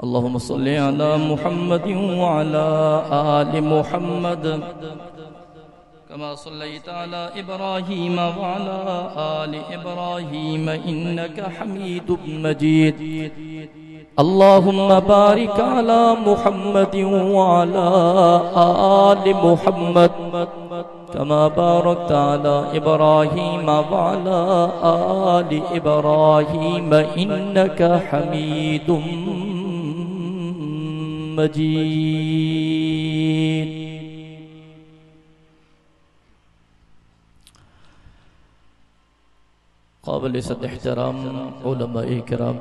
अल्लाहुम्मा सल्लि अला मुहम्मदिन व अला आलि मुहम्मद कमा सल्लैता अला इब्राहीम व अला आलि इब्राहीम इन्नका हमीदुम मजीद। अल्लाहुम्मा बारिक अला मुहम्मदिन व अला आलि मुहम्मद कमा बारकता अला इब्राहीम व अला आलि इब्राहीम इन्नका हमीदुम मजीद। काबिल इज़्ज़त एहतराम उलमाए किराम,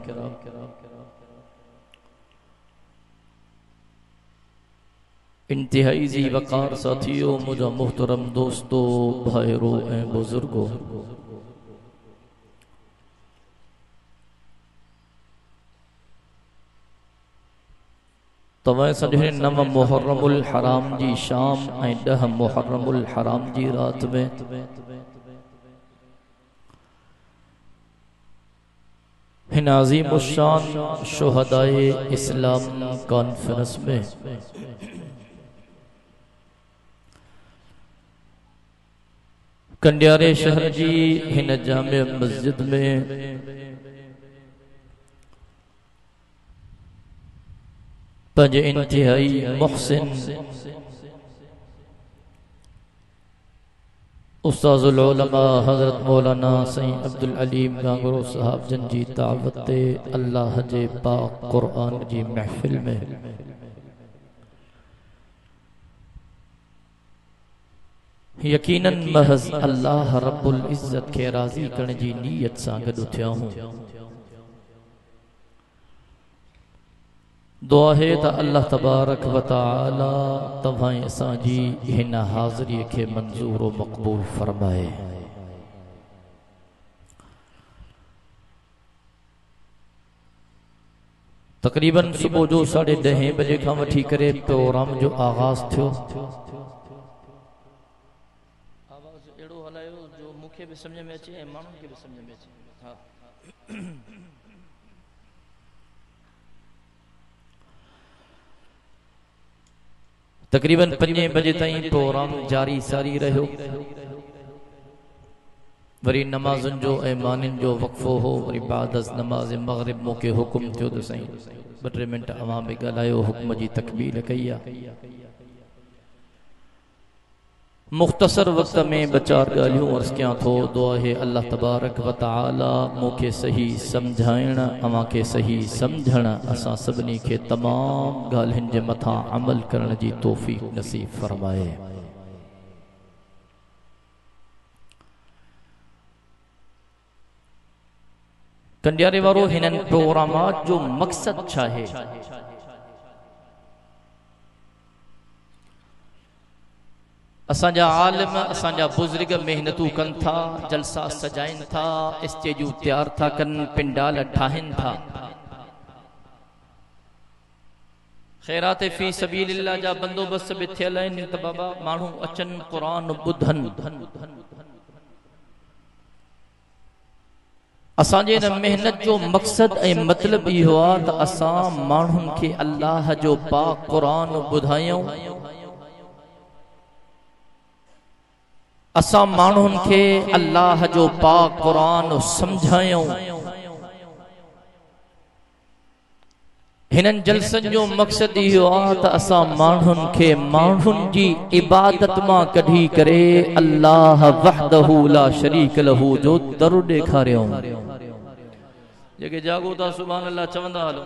इंतहाई ज़ी वक़ार साथियों, मुझा मुहतरम दोस्तों, भाइयों एवं बुजुर्गों, तवां सॼे नव मुहर्रमुल हराम जी शाम ऐं 10 मुहर्रमुल हराम जी रात में हिन अज़ीम शान शुहदाए इस्लाम कॉन्फ्रेंस में कंडियारे शहर जी हिन जामे मस्जिद में पंज इंतहाई मुहसिन उस्ताज़ुल उलमा हज़रत मौलाना सईद अब्दुल अलीम गांगरो साहब जन जी दावत ते अल्लाह जे पाक कुरान जी महफिल में यकीनन महज अल्लाह रब्बुल इज़्ज़त के राज़ी करण जी नीयत सां गॾु थिया हूं। दुआ है त अल्लाह तबारक व तआला तव्हां असांजी हिन हाज़िरी के मंजूर व मक़बूल फरमाए। तकरीबन सुबह जो 10:30 बजे खां वठी करे प्रोग्राम जो आगाज़ थियो। आवाज़ एड़ो हलायो जो मूंखे भी समझ में अचे ऐं माण्हुनि खे भी समझ में अचे। हाँ तकरीबन 5 बजे ताईं प्रोग्राम जारी सारी रहो। वरी नमाज़ुन जो ऐं मानिन जो वक़फ़ो हो। वरी बाद नमाज मग़रिब मूंखे हुकुम थियो त साईं 2-3 मिनट अवां में ॻाल्हायो, हुक्म जी तकबीर कई आहे। मुख्तसर वक्त में 2-4 ॻाल्हियूं अर्ज़ कयां थो। दुआ है अल्लाह तबारक व तआला मूंखे सही समझाइण, अवां खे सही समझण, असां सभिनी खे तमाम ॻाल्हियुनि जे मथां अमल करण जी तौफ़ीक़ नसीब फरमाए। कंडियारे वारो हिननि प्रोग्रामात जो मक़सद छा है? असांजा आलिम, असांजा बुज़ुर्ग मेहनतूं कनि था, जलसा सजाइनि था, स्टेजूं तैयार था कनि, पिंडाल ठाहिनि था। ख़ैरात फ़ी सबीलिल्लाह जा बंदोबस्त भी थियल आहिनि त बाबा माण्हू अचनि, क़ुरान ॿुधनि। असांजे इन मेहनत जो मक़सद ऐं मतिलब इहो आहे त असां माण्हुनि खे अल्लाह जो पाक क़ुरान ॿुधायूं, असां माण्हुनि खे अल्लाह जो पाक क़ुरान समझायूं। हिननि जलसनि जो मक़सद इहो आहे त असां माण्हुनि खे माण्हुनि जी इबादत मां कढी करे अल्लाह वहदहू ला शरीक लहू जो दर ॾेखारियूं। जेके जागो था सुभान अल्लाह चवंदा हलो।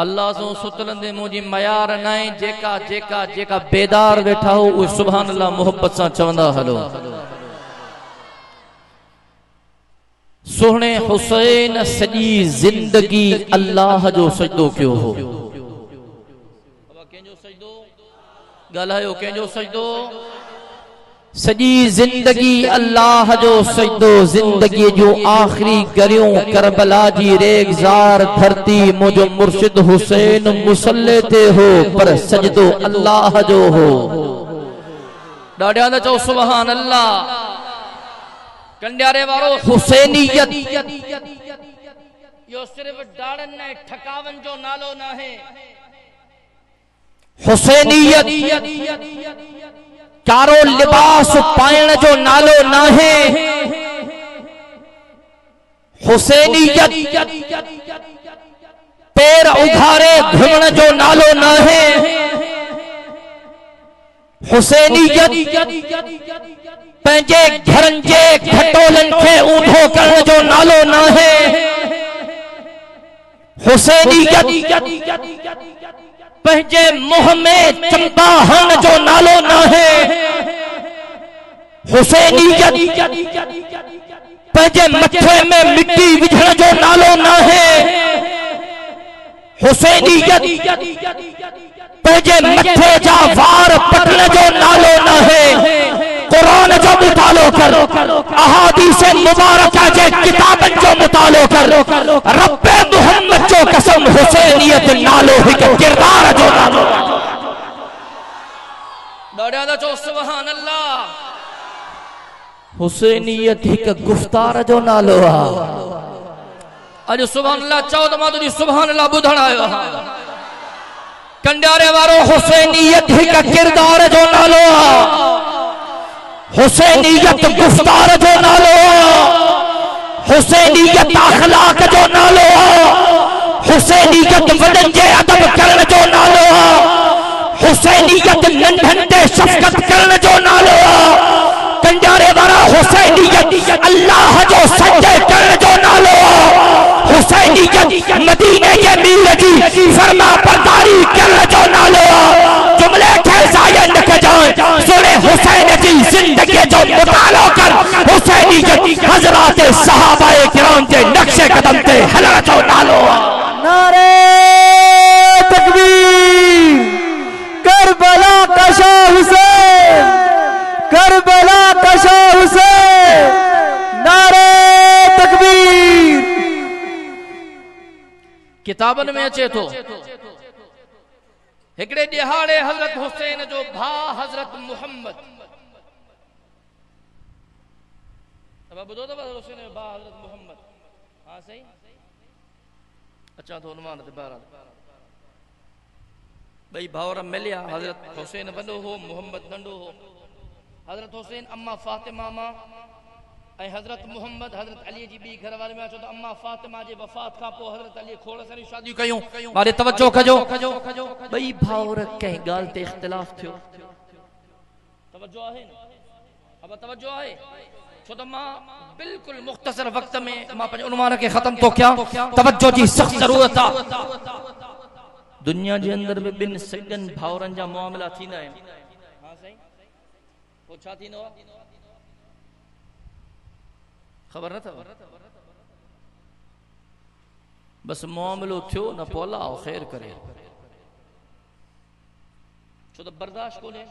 अल्लाह सो सुतलंदे मुंहिंजी मयार न आहे। जेका जेका जेका बेदार वेठा हो उहे सुभान अल्लाह मोहब्बत सां चवंदा हलो। सोहणे हुसैन सॼी ज़िंदगी अल्लाह जो सजदो कयो हो। कंहिंजो सजदो ॻाल्हायो? कंहिंजो सजदो? सॼी ज़िंदगी अल्लाह जो सजदो। ज़िंदगी जो आखिरी गरियूं करबला जी रेगज़ार धरती मुंहिंजो मुर्शिद हुसैन मुसल्ले ते हो, पर सजदो अल्लाह जो हो। ॾाढा न चओ सुभान अल्लाह। कंडियारे वारो हुसैनियत जो सिर्फ डाड़न ने ठकावन जो नालो ना है। हुसैनियत चारों लिबास पायण जो नालो ना है। हुसैनियत पैर उघारे घुमण जो नालो ना है। हुसैनियत पंहिंजे घरनि जे खटोलनि खे ऊंधो करण जो नालो ना है। हुसैनियत पंहिंजे मुंह में चंबा हण जो नालो ना है। हुसैनियत पंहिंजे मथे में मिट्टी विझण जो नालो ना है। हुसैनियत पंहिंजे मथे जा वार पटण जो नालो ना है। कुरान जो मुतालो कर, अहादीस मुबारका जे किताबन जो मुतालो कर, रब मोहम्मद जो कसम हुसैनियत नालो हिक किरदार जो नालो। दौड़िया चो सुभान अल्लाह। हुसैनियत हिक गुफ्तार जो नालो आ। अज सुभान अल्लाह चओ त मां तुझी सुभान अल्लाह ॿुधण आयो आहियां। कंडारे वारो हुसैनियत हिक किरदार जो नालो आ। हुसैनियत गुफ्तार जो नालो आ। हुसैनियत अखलाक जो नालो आ। हुसैनियत वडन जे अदब करण जो नालो आ। हुसैनियत नंढन ते शफकत करण जो नालो आ। कंडारे वारा हुसैनियत अल्लाह जो सजदे करण जो नालो आ। हुसैनियत मदीने के मीर जी फरमा बरदारी करण जो नालो आ। जुमले के ज़ाया न कजाए सुने हुसैन जी जिंदगी जो मुतालो कर। हुसैनियत हजरात सहाबाए किराम के नक्शे कदम ते हलण जो नालो आ। नारे तकबीर। करबला का शाह हुसैन, करबला का शाह हुसैन। नारे तकबीर। किताबन में अचे तो हिकड़े दिहाड़े हजरत हुसैन जो भा हजरत मुहम्मद अब बुधो तो हुसैन जो भा हजरत मुहम्मद। हाँ सही अच्छा तो अनुमान ते बहरहाल भाई भावर मिलिया। हजरत हुसैन वॾो हो, मुहम्मद नंढो हो। हजरत हुसैन अम्मा फातिमा मां ऐं हजरत मुहम्मद हजरत अली जी बी घर वाले में अचो तो अम्मा फातिमा जे वफात का पो हजरत अली खोड़ सारी शादी कयूं। मारे तवज्जो कजो। बई भावर कहीं गाल ते इख्तिलाफ थियो। तवज्जो है न? अब तवज्जो है छो तो मां बिल्कुल मुख्तसर वक्त में मां पंहिंजे उन्वान के खत्म तो क्या तवज्जो जी सख्त जरूरत आ। दुनिया जे अंदर में बिन सगन भावरन जा मामला थींदा आहिनि। हां सही पो छा थींदो खबर न था। बस मामलो थियो न पोला खैर करे छो तो बर्दाश्त कोने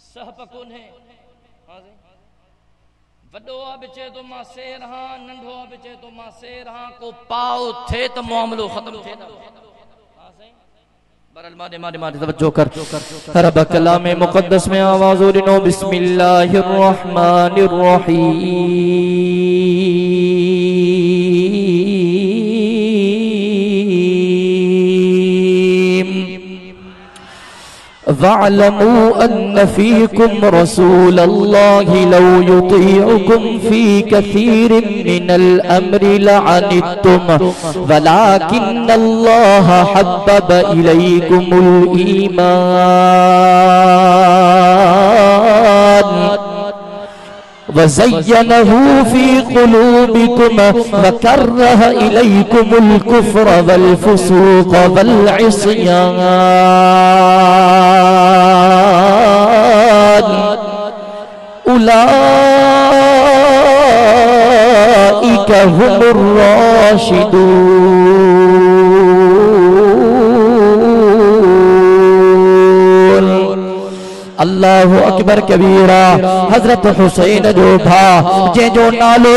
सहप कोने। हाँ वडो आ बिचे तो मां शेर हां, नंढो आ बिचे तो मां शेर हां। को पाव थे तो मामलो खत्म थे ना। बरल माने माने माने तवज्जो कर। रब कलाम मुकद्दस में आवाज हो दिनो बिस्मिल्लाहिर रहमानिर रहीम। वअलमू अन्न फीकुम रसूलल्लाहि लौ युतीउकुम फी कसीरिन मिनल अम्रि लअनित्तुम वलाकिन्नल्लाह हब्बब इलैकुमुल ईमान वज़य्यनहू फी क़ुलूबिकुम वकर्रह इलैकुमुल कुफ्र वल फुसूक़ वल इस्यान उलाइका हुमुर राशिदून। अल्लाहु अकबर कबीरा। हजरत हुसैन जो भा जंहिंजो नालो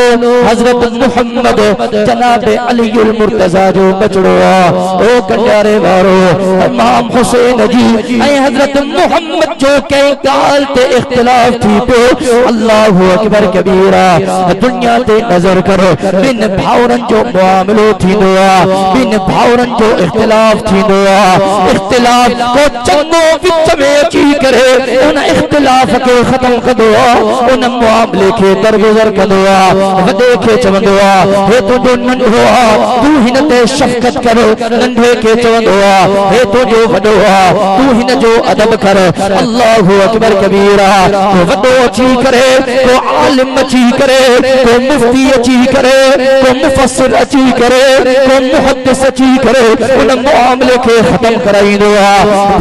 हजरत मुहम्मद जनाब अलीउल मुर्तजा जो बचड़ो आ। ओ कंडारे वारो इमाम हुसैन जी ऐं हजरत मुहम्मद जो कई गाल ते इख्तिलाफ थी पियो। अल्लाहु अकबर कबीरा। दुनिया ते नजर करो बिन भाउरन जो मुआमिलो थींदो आ, बिन भाउरन जो इख्तिलाफ थींदो आ। इख्तिलाफ को चंगो विच में अची करे उन इख्तिलाफ के खत्म कंदो आ, उन मुआमिले के दरगुजर कंदो आ। वॾे खे चवंदो आ हे तुंहिंजो नंढो आ, तू हिन ते शफ़क़त कर। नंढे खे चवंदो आ हे तुंहिंजो वॾो आ, तू हिन जो अदब कर। अल्लाहु अकबर कबीरा। को वॾो अची करे, को आलिम अची करे, को मुफ्ती अची करे, को मुफस्सिर अची करे, को मुहद्दिस अची करे, उन मुआमिले खे ख़त्म कराईंदो आ।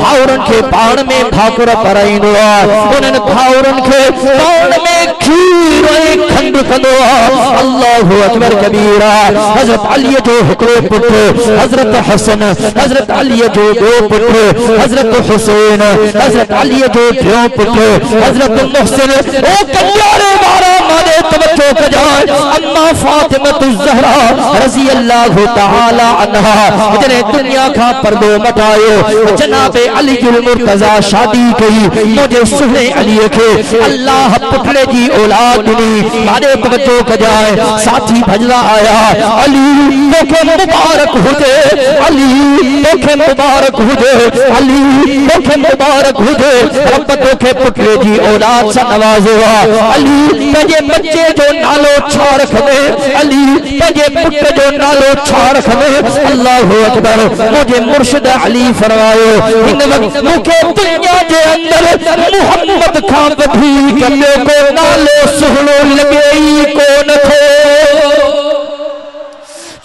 भाउरनि खे पाण में भाकुर कराईंदो आ। उन्हनि भाउरनि खे पाण में खीर ऐं खंड कंदो आ। अल्लाहु अकबर कबीरा। हजरत अली जो हिकिड़ो पुटु हजरत हसन, हजरत अली जो ॿियो पुटु हजरत हुसैन, हजरत अली जो टियों पुटु हजरत मुहसिन। ओ कंजारे वारा माने तवज्जो कजाए अम्मा फातिमा ज़हरा रज़ी अल्लाह तआला अन्हा जने दुनिया का पर्दो मटायो, जनाब अलीउल मुर्तजा शादी कई। मुझे सुने अली के अल्लाह पुटड़े जी औलाद दी माने तवज्जो कजाए। साथी भजदा आया अली तोखे मुबारक हुजे, अली तोखे मुबारक हुजे, अली तोखे मुबारक हुजे। रब तोखे पुटड़े जी औलाद सां नवाज़ो आ। अली पंहिंजे बच्चे जो नालो छा रखंदे, अली पंहिंजे पुट जो नालो छा रखंदे। अल्लाहु अकबर। मुझे मुर्शिद अली फरमायो हिन वक्त मूंखे दुनिया जे अंदर मुहम्मद खां वधीक ॿियो को नालो सुहिणो लॻे ई कोन थो।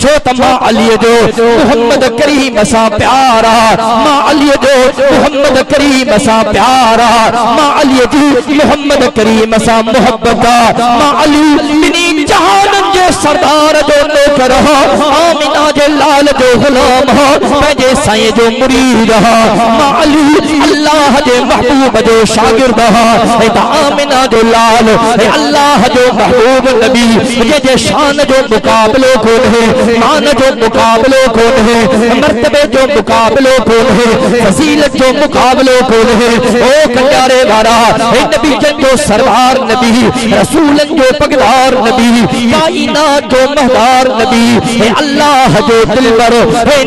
छो त मां अलीअ जो मुहम्मद करीम सां प्यारा, मां अलीअ जो मुहम्मद करीम सां प्यारा, मां अलीअ जी मुहम्मद करीम सां मुहब्बत आ। मां अली ॿिन्ही जहाननि जे सरदार जो नौकर हा, आमिना जे लाल जो गुलाम हा, पंहिंजे साईं जो मुरीद हा। मां अली अल्लाह जे महबूब जो शागिर्द हा। आमिना जो लाल अल्लाह जो महबूब नबी जंहिंजे शान जो मुकाबलो कोन्हे, मान जो मुकाबलो कौन है, मर्तबे जो मुकाबलो कौन है, फजीलत जो मुकाबलो कौन है। ओ कंडारे वारा नबी जो सरदार नबी, रसूलन जो पगदार नबी, कायनात जो महदार नबी, अल्लाह जो दिलबर,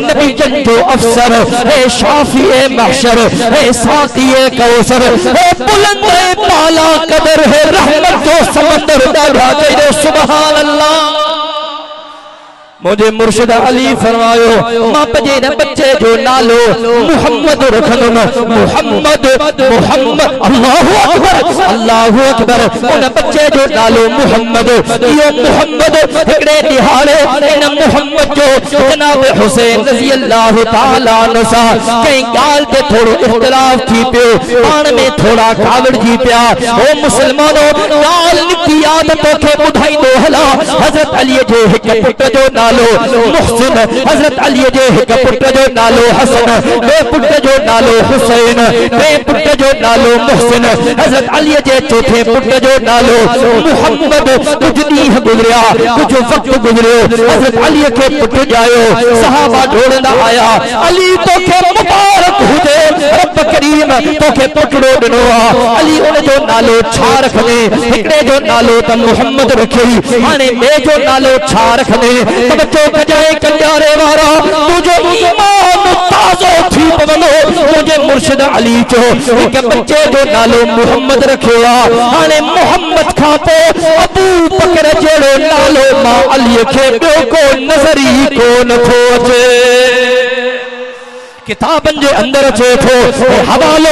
नबी जो अफसर, शाफिए महशर, साक़िए कौसर, बुलंद पाला कदर है, रहमत जो समंदर दाढ़ा चाहिए। सुभान अल्लाह। मुझे मुर्शिद अली फरमायो मां पंहिंजे बच्चे जो नालो मुहम्मद रखंदुमि। मुहम्मद मुहम्मद। अल्लाहु अकबर, अल्लाहु अकबर। उन बच्चे जो नालो मुहम्मद। इहो मुहम्मद हिकिड़े दिहाड़े इन मुहम्मद जो जनाब हुसैन रज़ी अल्लाह तआला अन्हु सां कंहिं ॻाल्हि ते थोरो इख्तिलाफ थी पियो, पाण में थोड़ा कावड़जी पिया। ओ मुसलमानो ॻाल्हि निकिती आ त तोखे ॿुधाईंदो हलां। हज़रत अली जे हिकु पुट जो नालो मुहसिन, हजरत अली जे हिक पुट जो नालो हसन, ॿिए पुट जो नालो हुसैन, ॿिए पुट जो नालो मुहसिन, हजरत अली जे चौथे पुट जो नालो मुहम्मद। कुछ ॾींहं गुज़रिया, कुछ वक्त गुज़रियो, हजरत अली खे पुट ॼायो। सहाबा ढोड़ंदा आया अली तोखे मुबारक हुजे, रब करीम तोखे पुटड़ो ॾिनो आ। अली उन जो नालो छा रखंदे? हिकिड़े जो नालो त मुहम्मद रखी, हाणे ॿिए जो नालो छा रखंदे? तो बजाए कंजारे वारा तुझे ईमान ताज़ो थी पवनो। मुझे मुर्शिद अली चो एक बच्चे जो नालो मुहम्मद रखियो आ। हाणे मुहम्मद खां पोइ अबू बकर जहिड़ो नालो मां अली खे ॿियो को नज़र ई कोन थो अचे। किताबन जे अंदर अचे थो हवालो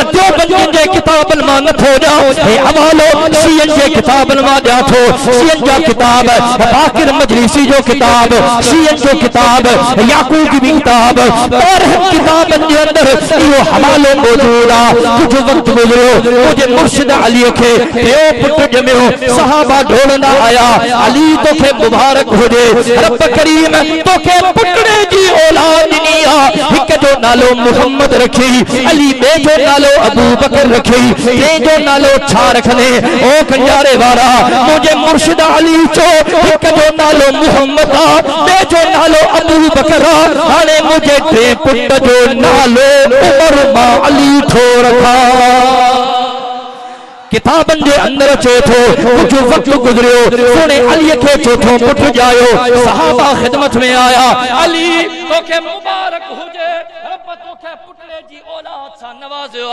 देवबंदियुनि जे किताबन मां नथो ॾियां, हवालो शियन जे किताबन मां ॾियां थो। शियन जा किताब, बाकिर मजलिसी जो किताब, शियन जो किताब, याकूब की किताब, और किताबन जे अंदर इहो हवालो मौजूद आ। कुछ वक्त गुज़रियो, मुझे मुर्शिद अली खे ॿियो पुट ॼमियो। सहाबा ढोड़ंदा आया अली तोखे मुबारक हुजे, रब करीम तोखे पुटड़े जी औलाद ॾिनी आ। हिक जो नालो मुहम्मद रखी अली बे जो नालो अबू बकर रखी ते जो नालो छा रखने ओ कंजारे वारा मुझे मुर्शिद अली चो एक जो नालो मुहम्मद बे जो नालो अबू बकर हाने मुझे ते पुट जो नालो उमर मां अली ठो रखा किताबन जे अंदर चौथो कुछ वक्त गुजरियो सोने अली के चौथो पुट जायो सहाबा खिदमत में आया अली तोखे मुबारक हुजे रब तोखे पुटले जी औलाद सा नवाज़ियो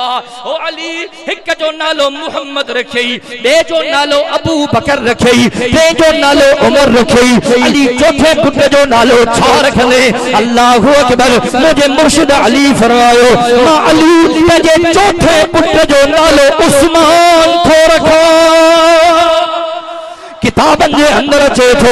ओ अली हिक जो नालो मुहम्मद रखई बे जो नालो अबू बकर रखई ते जो नालो उमर रखई अली चौथे पुट जो नालो छा रखले अल्लाहु अकबर मुझे मुर्शिद अली फरमायो मां अली ते चौथे पुट जो नालो उस्मान थो रखा किताबन जे अंदर अचे थो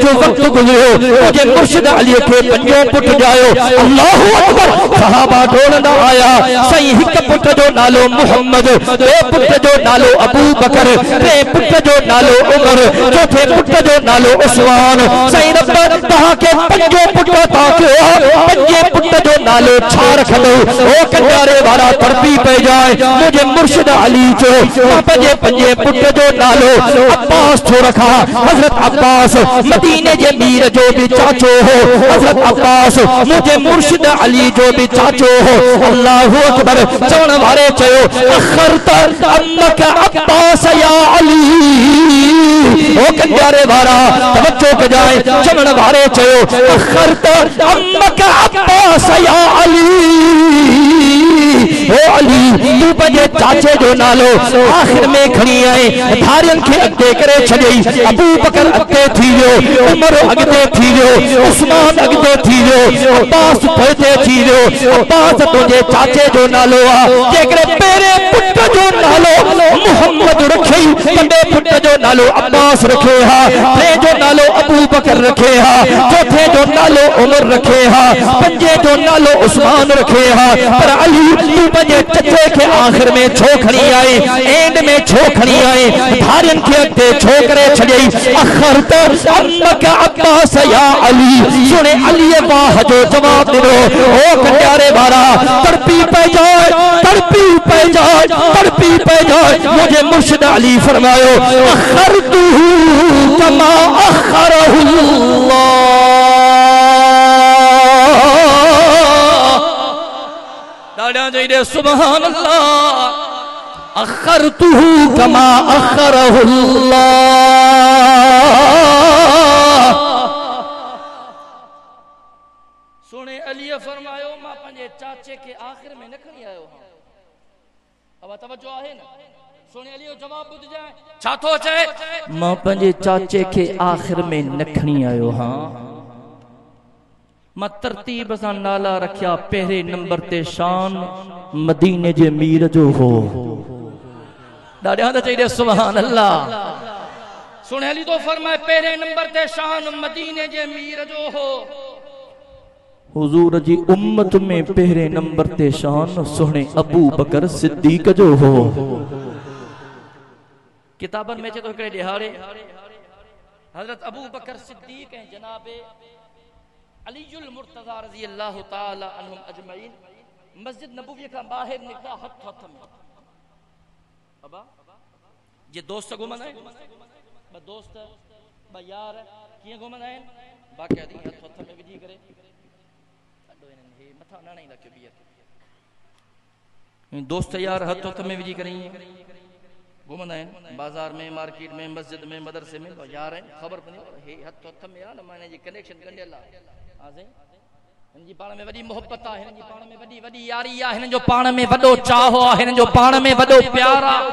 जो वक्त गुजरियो मुझे मुर्शिद अली के पंजो पुट जायो अल्लाहु अकबर सहाबा ढोलंदा आया सही हिक पुट जो नालो मुहम्मद बे पुट जो नालो अबू बकर टे पुट जो नालो उमर चौथे पुट जो नालो उस्मान सही रब तहां के पंजो पुट ता कयो पंजे पुट जो नालो छा रखदो ओ कंजारे वाला तड़पी पे जाए मुझे मुर्शिद अली चो पंजे पुट जो नालो अब्बास थो हजरत अब्बास मदीने जे मीर जो भी चाचो हो हजरत अब्बास मुझे मुर्शिद अली जो भी चाचो हो अल्लाहु अकबर चवण वारे चयो अखरत अम्मक अब्बास या अली ओ कंजारे वारा तवज्जो कजाए चवण वारे चयो अखरत अम्मक अब्बास या अली ओ अली तू पंहिंजे चाचे जो नालो आखिर में खणी आए धारियन के अॻिते करे छॾई अबू बकर अॻिते थी वियो उमर अॻिते थी वियो उस्मान अॻिते थी वियो अब्बास पोइते थी वियो अब्बास तुंहिंजे चाचे जो नालो आहे जेकॾहिं पहिरें पुट जो नालो मुहम्मद रखई ॿिए पुट जो नालो अब्बास रखे हा टे जो नालो अबू बकर रखे हा चौथे जो नालो उमर रखे हा पंजे जो नालो उस्मान रखे हा पर अली तू पंहिंजे चचे के आखिर में छो खणी आई एंड में छो खणी आई धारियन के अॻिते छो करे छॾई अखरत अम्मक अब्बास या अली सुने अली वाह जो जवाब दिनो ओ कंजारे वारा तड़पी पे जाए तड़पी पे जाए तड़पी पे जाए मुझे मुर्शिद अली फरमायो अखरतुहु कमा अखरहुल्लाह दाड़ा जइदे सुभान अल्लाह अखरतुहु कमा अखरहुल्लाह सुने अली फरमायो मां पंहिंजे चाचे के आखिर में न खणी आयो हां अब तवज्जो आहे न सुने अली जो जवाब बुध जाए छा थो चए मां पंहिंजे चाचे के आखिर में न खणी आयो हां मां तरतीब सां नाला रखिया पहिरे नंबर ते शान मदीने जे मीर जो हो दादा तो चाहिए सुभान अल्लाह सुने अली तो फरमाए पहले नंबर ते शान मदीने जे मीर जो हो हुजूर जी उम्मत में पहले नंबर ते शान सुने अबू बकर सिद्दीक जो हो किताबन में तो एकड़े दिहाड़े हजरत अबू बकर सिद्दीक हैं जनाबे अलीजुल मुर्तजा रज़ी अल्लाह ताला अन्हुम अजमईन मस्जिद नबवी का बाहर निकला हथ हथ में अबा जे दोस्त घुमंदा आहिनि ब दोस्त ब यार कीअं घुमंदा आहिनि बाक़ायदी हथ हथ में विझी करे अॾो इन्हनि हे मथा न आणींदा कयो ॿीहर दोस्त यार हथ हथ में विझी करे घुमंदा आहिनि बाज़ार में मार्केट में मस्जिद में मदरसे में यार आहिनि ख़बर पवंदी हे हथ हथ में आहे न माने जी कनेक्शन कंडियल आहे हिन जी पाण में वॾी मोहब्बत आहे हिन जी पाण में वॾी वॾी यारी आहे हिन जो पाण में वॾो चाहो आहे हिन जो पाण में वॾो प्यार आहे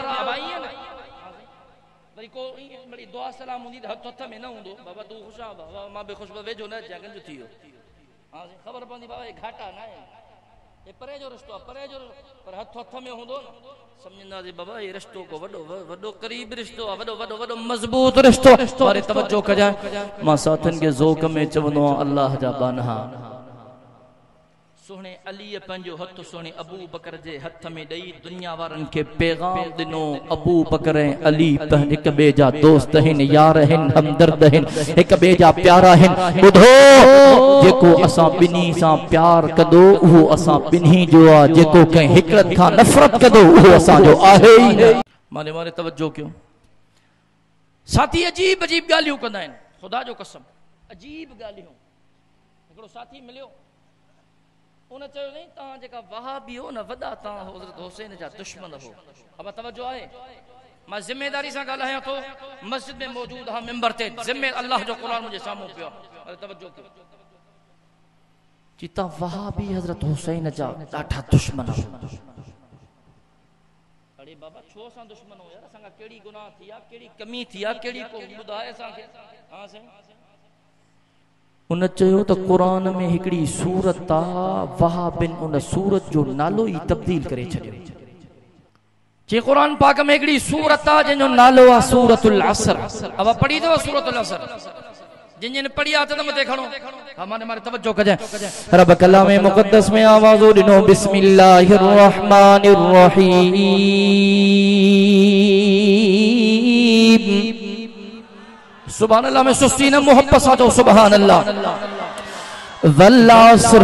वरी को बड़ी दुआ सलाम हूंदी हथ हथ में न हूंदो बाबा तू ख़ुशि आहे बाबा मां बि ख़ुशि वेझो न अचां गंज थी वियो हां ख़बर पवंदी बाबा हे घाटा न आहे हे परे जो रिश्तो आहे परे जो पर हथ हथ में हूंदो न समझंदासीं बाबा ये रिश्तो को वॾो वॾो क़रीब रिश्तो आहे वॾो वॾो वॾो मज़बूत रिश्तो वरी तवज्जो कजाए मां साथन के ज़ोक़ में चवंदो आहियां अल्लाह जा बानहा सोने अली पंजो हथ सोने अबू बकर जे हथ में दई दुनिया वारन के पैगाम दिनो। अबू बकर अली पहन एक बेजा दोस्त हिन, यार हिन, हमदर्द हिन, एक बेजा प्यारा हिन। बुधो जेको असा बिनी सा प्यार कदो वो असा बिनी जो आ, जेको कहीं हिकरत का नफरत कदो वो असा जो आहे ही। माने मारे तवज्जो क्यों साथी अजीब अजीब गालियों कंदा आहिनि, खुदा जो कसम अजीब गालियों। हिकिड़ो साथी मिलियो, उन चयो नहीं तव्हां जेका वहाबी हो न वॾा तव्हां हज़रत हुसैन जा दुश्मन हो। अब तवज्जो आहे, मां ज़िम्मेदारी सां ॻाल्हायां थो, मस्जिद में मौजूद हा मिंबर ते, ज़िम्मे अल्लाह जो क़ुरान मुंहिंजे साम्हूं पियो आहे। तवज्जो कयो जी, तव्हां वहाबी हज़रत हुसैन जा ॾाढा दुश्मन हो। अरे बाबा छो असां दुश्मन हो यार, असांखां कहिड़ी गुनाह थी आहे, कहिड़ी कमी थी आहे, कहिड़ी को ॿुधाए असांखे। हा साईं, उन चयो त क़ुरान में हिकिड़ी सूरत आहे, वहाबिन उन सूरत जो नालो ई तब्दील करे छॾियो। जे क़ुरान पाक में हिकिड़ी सूरत आहे जंहिंजो नालो आहे सूरतुल असर। अब पढ़ी अथव सूरतुल असर? जिन जिन पढ़ी आहे त मथे खणो। हा माने मारे तवज्जो कजां। रब कलाम मुक़द्दस में आवाज़ो ॾिनो, बिस्मिल्लाहिर रहमानिर रहीम। सुभान अल्लाह में सुस्ती न, मोहब्बत सा जो सुभान अल्लाह। वल असर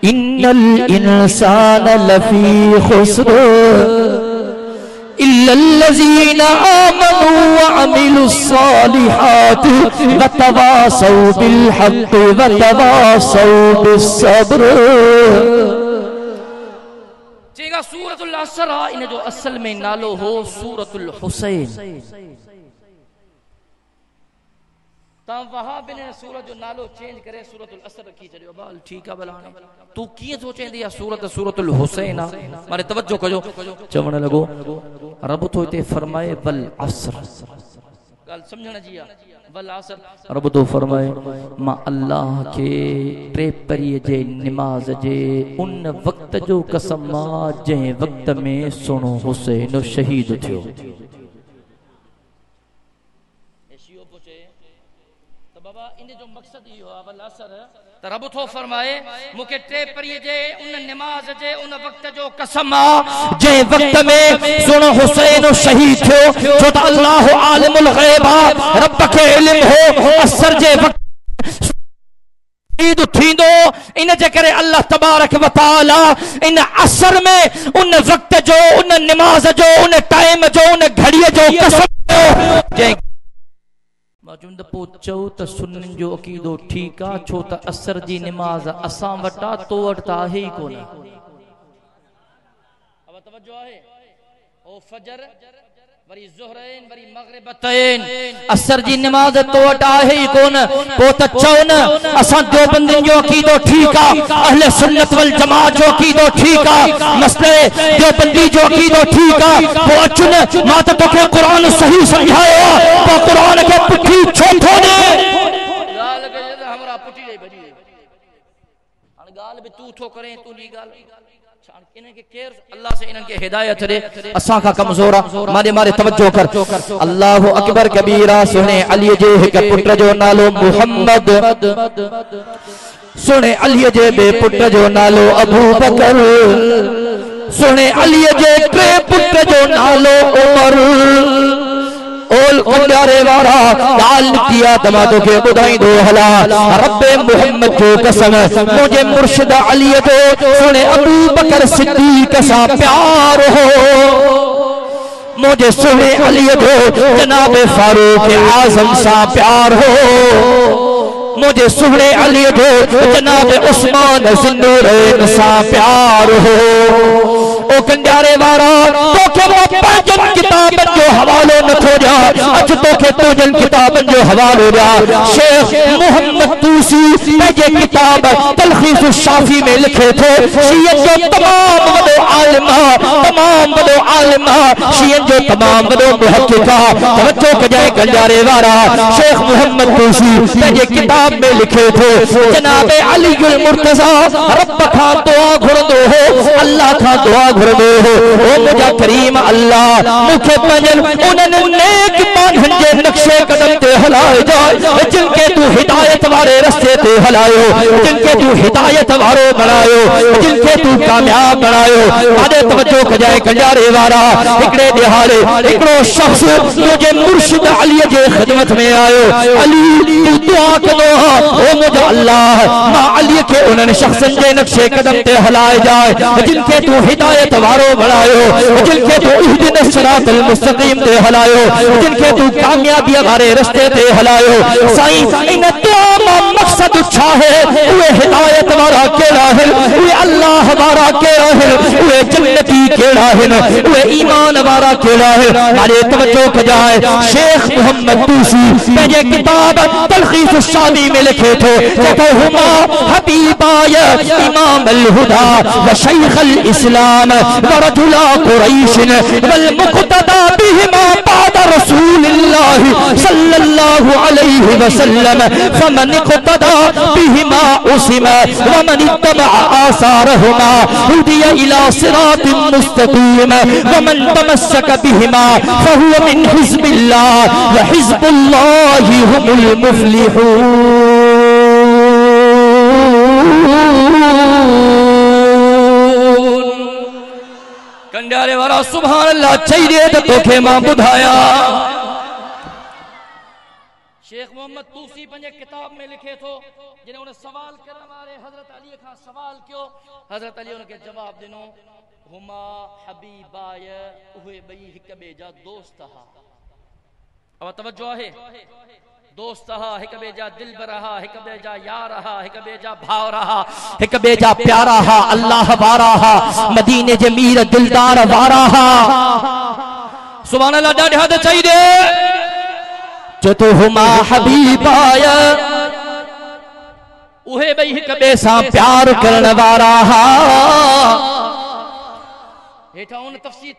इन्नल इंसान लफी खुस्र इल्लल्लज़ीना आमनू व अमिलुस सालिहात व तवासौ बिल हक़ व तवासौ बिस सब्र। जेका सूरतुल असर आ, इन जो असल में नालो हो सूरतुल हुसैन। वहाबिन ने सूरत जो नालो चेंज करे सूरतुल असर रखी छॾियो। बाल ठीक आहे भला, तू कीअं सोचेंदी आहे सूरत सूरतुल हुसैन आहे? मारे तवज्जो कजो, चवण लॻो रब तो हिते फरमाए वल असर, ॻाल्हि सम्झण जी आहे। वल असर रब तो फरमाए मां अल्लाह के टे परीअ जे निमाज़ जे उन वक़्त जो कसम आहे जंहिं वक़्त में सुहिणो हुसैन शहीद थियो। रब थो फरमाए मूंखे टे परीअ जे उन निमाज़ जे उन वक़्त जो कसम आहे जंहिं वक़्त में सुहिणो हुसैन शहीद थियो। छो त अल्लाह आलिमुल ग़ैब आहे, रब खे इल्म हो असर जे वक़्त शहीद थींदो। इन जे करे अल्लाह तबारक व तआला इन असर में उन वक़्त जो, उन निमाज़ जो, उन टाइम जो, उन घड़ीअ जो कसम जंहिं माजूंद पो चओ त सुन्ननि जो अक़ीदो ठीकु आहे, छो त असर जी निमाज़ असां वटि आहे, तो वटि त आहे ई कोन। अब तवज्जो आहे, ओ फजर वरी ज़ुहरैन वरी मग़रिबतैन, असर जी निमाज़ तो वटि आहे ई कोन। पो त चओ न असां देवबंदियुनि जो अक़ीदो ठीकु आहे, अहले सुन्नत वल जमात जो अक़ीदो ठीकु आहे, मसले देवबंदी जो अक़ीदो ठीकु आहे। पो अचु न, मां त तोखे क़ुरान सही सम्झायो आहे, पो क़ुरान खे पुठी छो थो ॾे? ॻाल्हि के हमरा पुठी ॾे भॼी हाणे ॻाल्हि बि तू थो करे, तुंहिंजी ॻाल्हि इनके केर अल्लाह से इनके हिदायत दे, असा का कमजोर मारे मारे तवज्जो कर। अल्लाहु अकबर कबीरा। सुने अली जे हिक पुत्र जो नालो मुहम्मद, सुने अली जे बे पुत्र जो नालो अबू बकर, सुने अली जे टे पुत्र जो नालो उमर। ओल कंडारे वारा गाल किया दमादो के बुधाई दो हला, रब्बे मोहम्मद जो कसम मुझे मुर्शिद अली जो सुने अबू बकर सिद्दीक सा प्यार हो, मुझे सुने अली जो जनाब फारूक आजम सा प्यार हो, मुझे सुने अली जो जनाब उस्मान ज़ुन्नूरैन सा प्यार हो। ओ कंडारे वारा तोखे पंजन किताबन जो हवालो न थो ॾिया, अज तोखे तुंहिंजन किताबन जो हवालो ॾिया। शेख मोहम्मद तूसी पंहिंजे किताब तलखीस शाफी में लिखे थो, शियन जो तमाम वॾो आलिम, तमाम वॾो आलिम, शियन जो तमाम वॾो मुहक़्क़िक़। तवज्जो कजाए कंडारे वारा, शेख मोहम्मद तूसी पंहिंजे किताब में लिखे थो जनाब अली उल मुर्तज़ा रब खां दुआ घुरंदो हो, अल्लाह खां दुआ घुरंदो हो, ओ मुंहिंजा करीम अल्लाह मूंखे पंहिंजनि उन्हनि नेक माण्हुनि जे नक्शे कदम ते हलाए जाए, जिनके तू हिदायत वाले रस्ते ते हलायो, जिनके तू हिदायत वारो बनायो, जिनके तू कामयाब बनायो। आदे तवज्जो कजाए कंजारे वारा हिकड़े दिहाड़े हिकड़ो शख्स तुझे मुर्शिद अली जे खिदमत में आयो। अली तू दुआ करो ओ मुझे अल्लाह मां अली के उन्हनि शख्सन जे नक्शे कदम ते हलाए जाए, जिनके तू हिदायत वारो बनायो, जिनके तू इहदिना सिरातल मुस्तकीम ते हलायो, जिनके तू कामयाबी वाले रस्ते ते हलायो। साईं इन दुआ दा मकसद छा है, उहे हिदायत वाला केड़ा है, उहे अल्लाह वाला केड़ा है, उहे जन्नती केड़ा है, उहे ईमान वाला केड़ा है। मारे तवज्जो कजाए शेख मोहम्मद तूसी पंहिंजे किताब तलखीस शादी में लिखे थो तो हुमा हबीबाय इमाम अल हुदा व शैख अल इस्लाम व रजुला कुरैश वल मुक्तदा बिहिमा बाद रसूलिल्लाह सल्लल्लाहु अलैहि वसल्लम फमन इक्तदा बिहिमा उसिमा व मन इत्तबा आसारहुमा हुदिया इला सिरातिन मुस्तकीम व मन तमस्सक बिहिमा फहुव मिन हिज़्बिल्लाह व हिज़्बुल्लाहि हुमुल मुफ्लिहून। कंडारे वाला सुभान अल्लाह चाहिए तो तोखे मां बुधाया। शेख मोहम्मद तूसी पंहिंजे किताब में लिखे थो जिन्हें उन्हें सवाल करण वाले हजरत अली खां सवाल कियो, हजरत अली उनके जवाब दिनो हुमा हबीबाय उहे बई हिक बे जा दोस्त हा। अब तवज्जो है दोस्त हा, हिक बे जा दिलबर हा, हिक बे जा यार हा, हिक बे जा भाव रहा, हिक बे जा प्यारा हा, अल्लाह वारा हा, मदीने जे मीर दिलदार वारा हा। सुभान अल्लाह ॾाढे हद चाहिए चतो हुमा हबीबाय उहे बई हिक बे सां प्यार करण वारा हा। हेठा उन तफसीर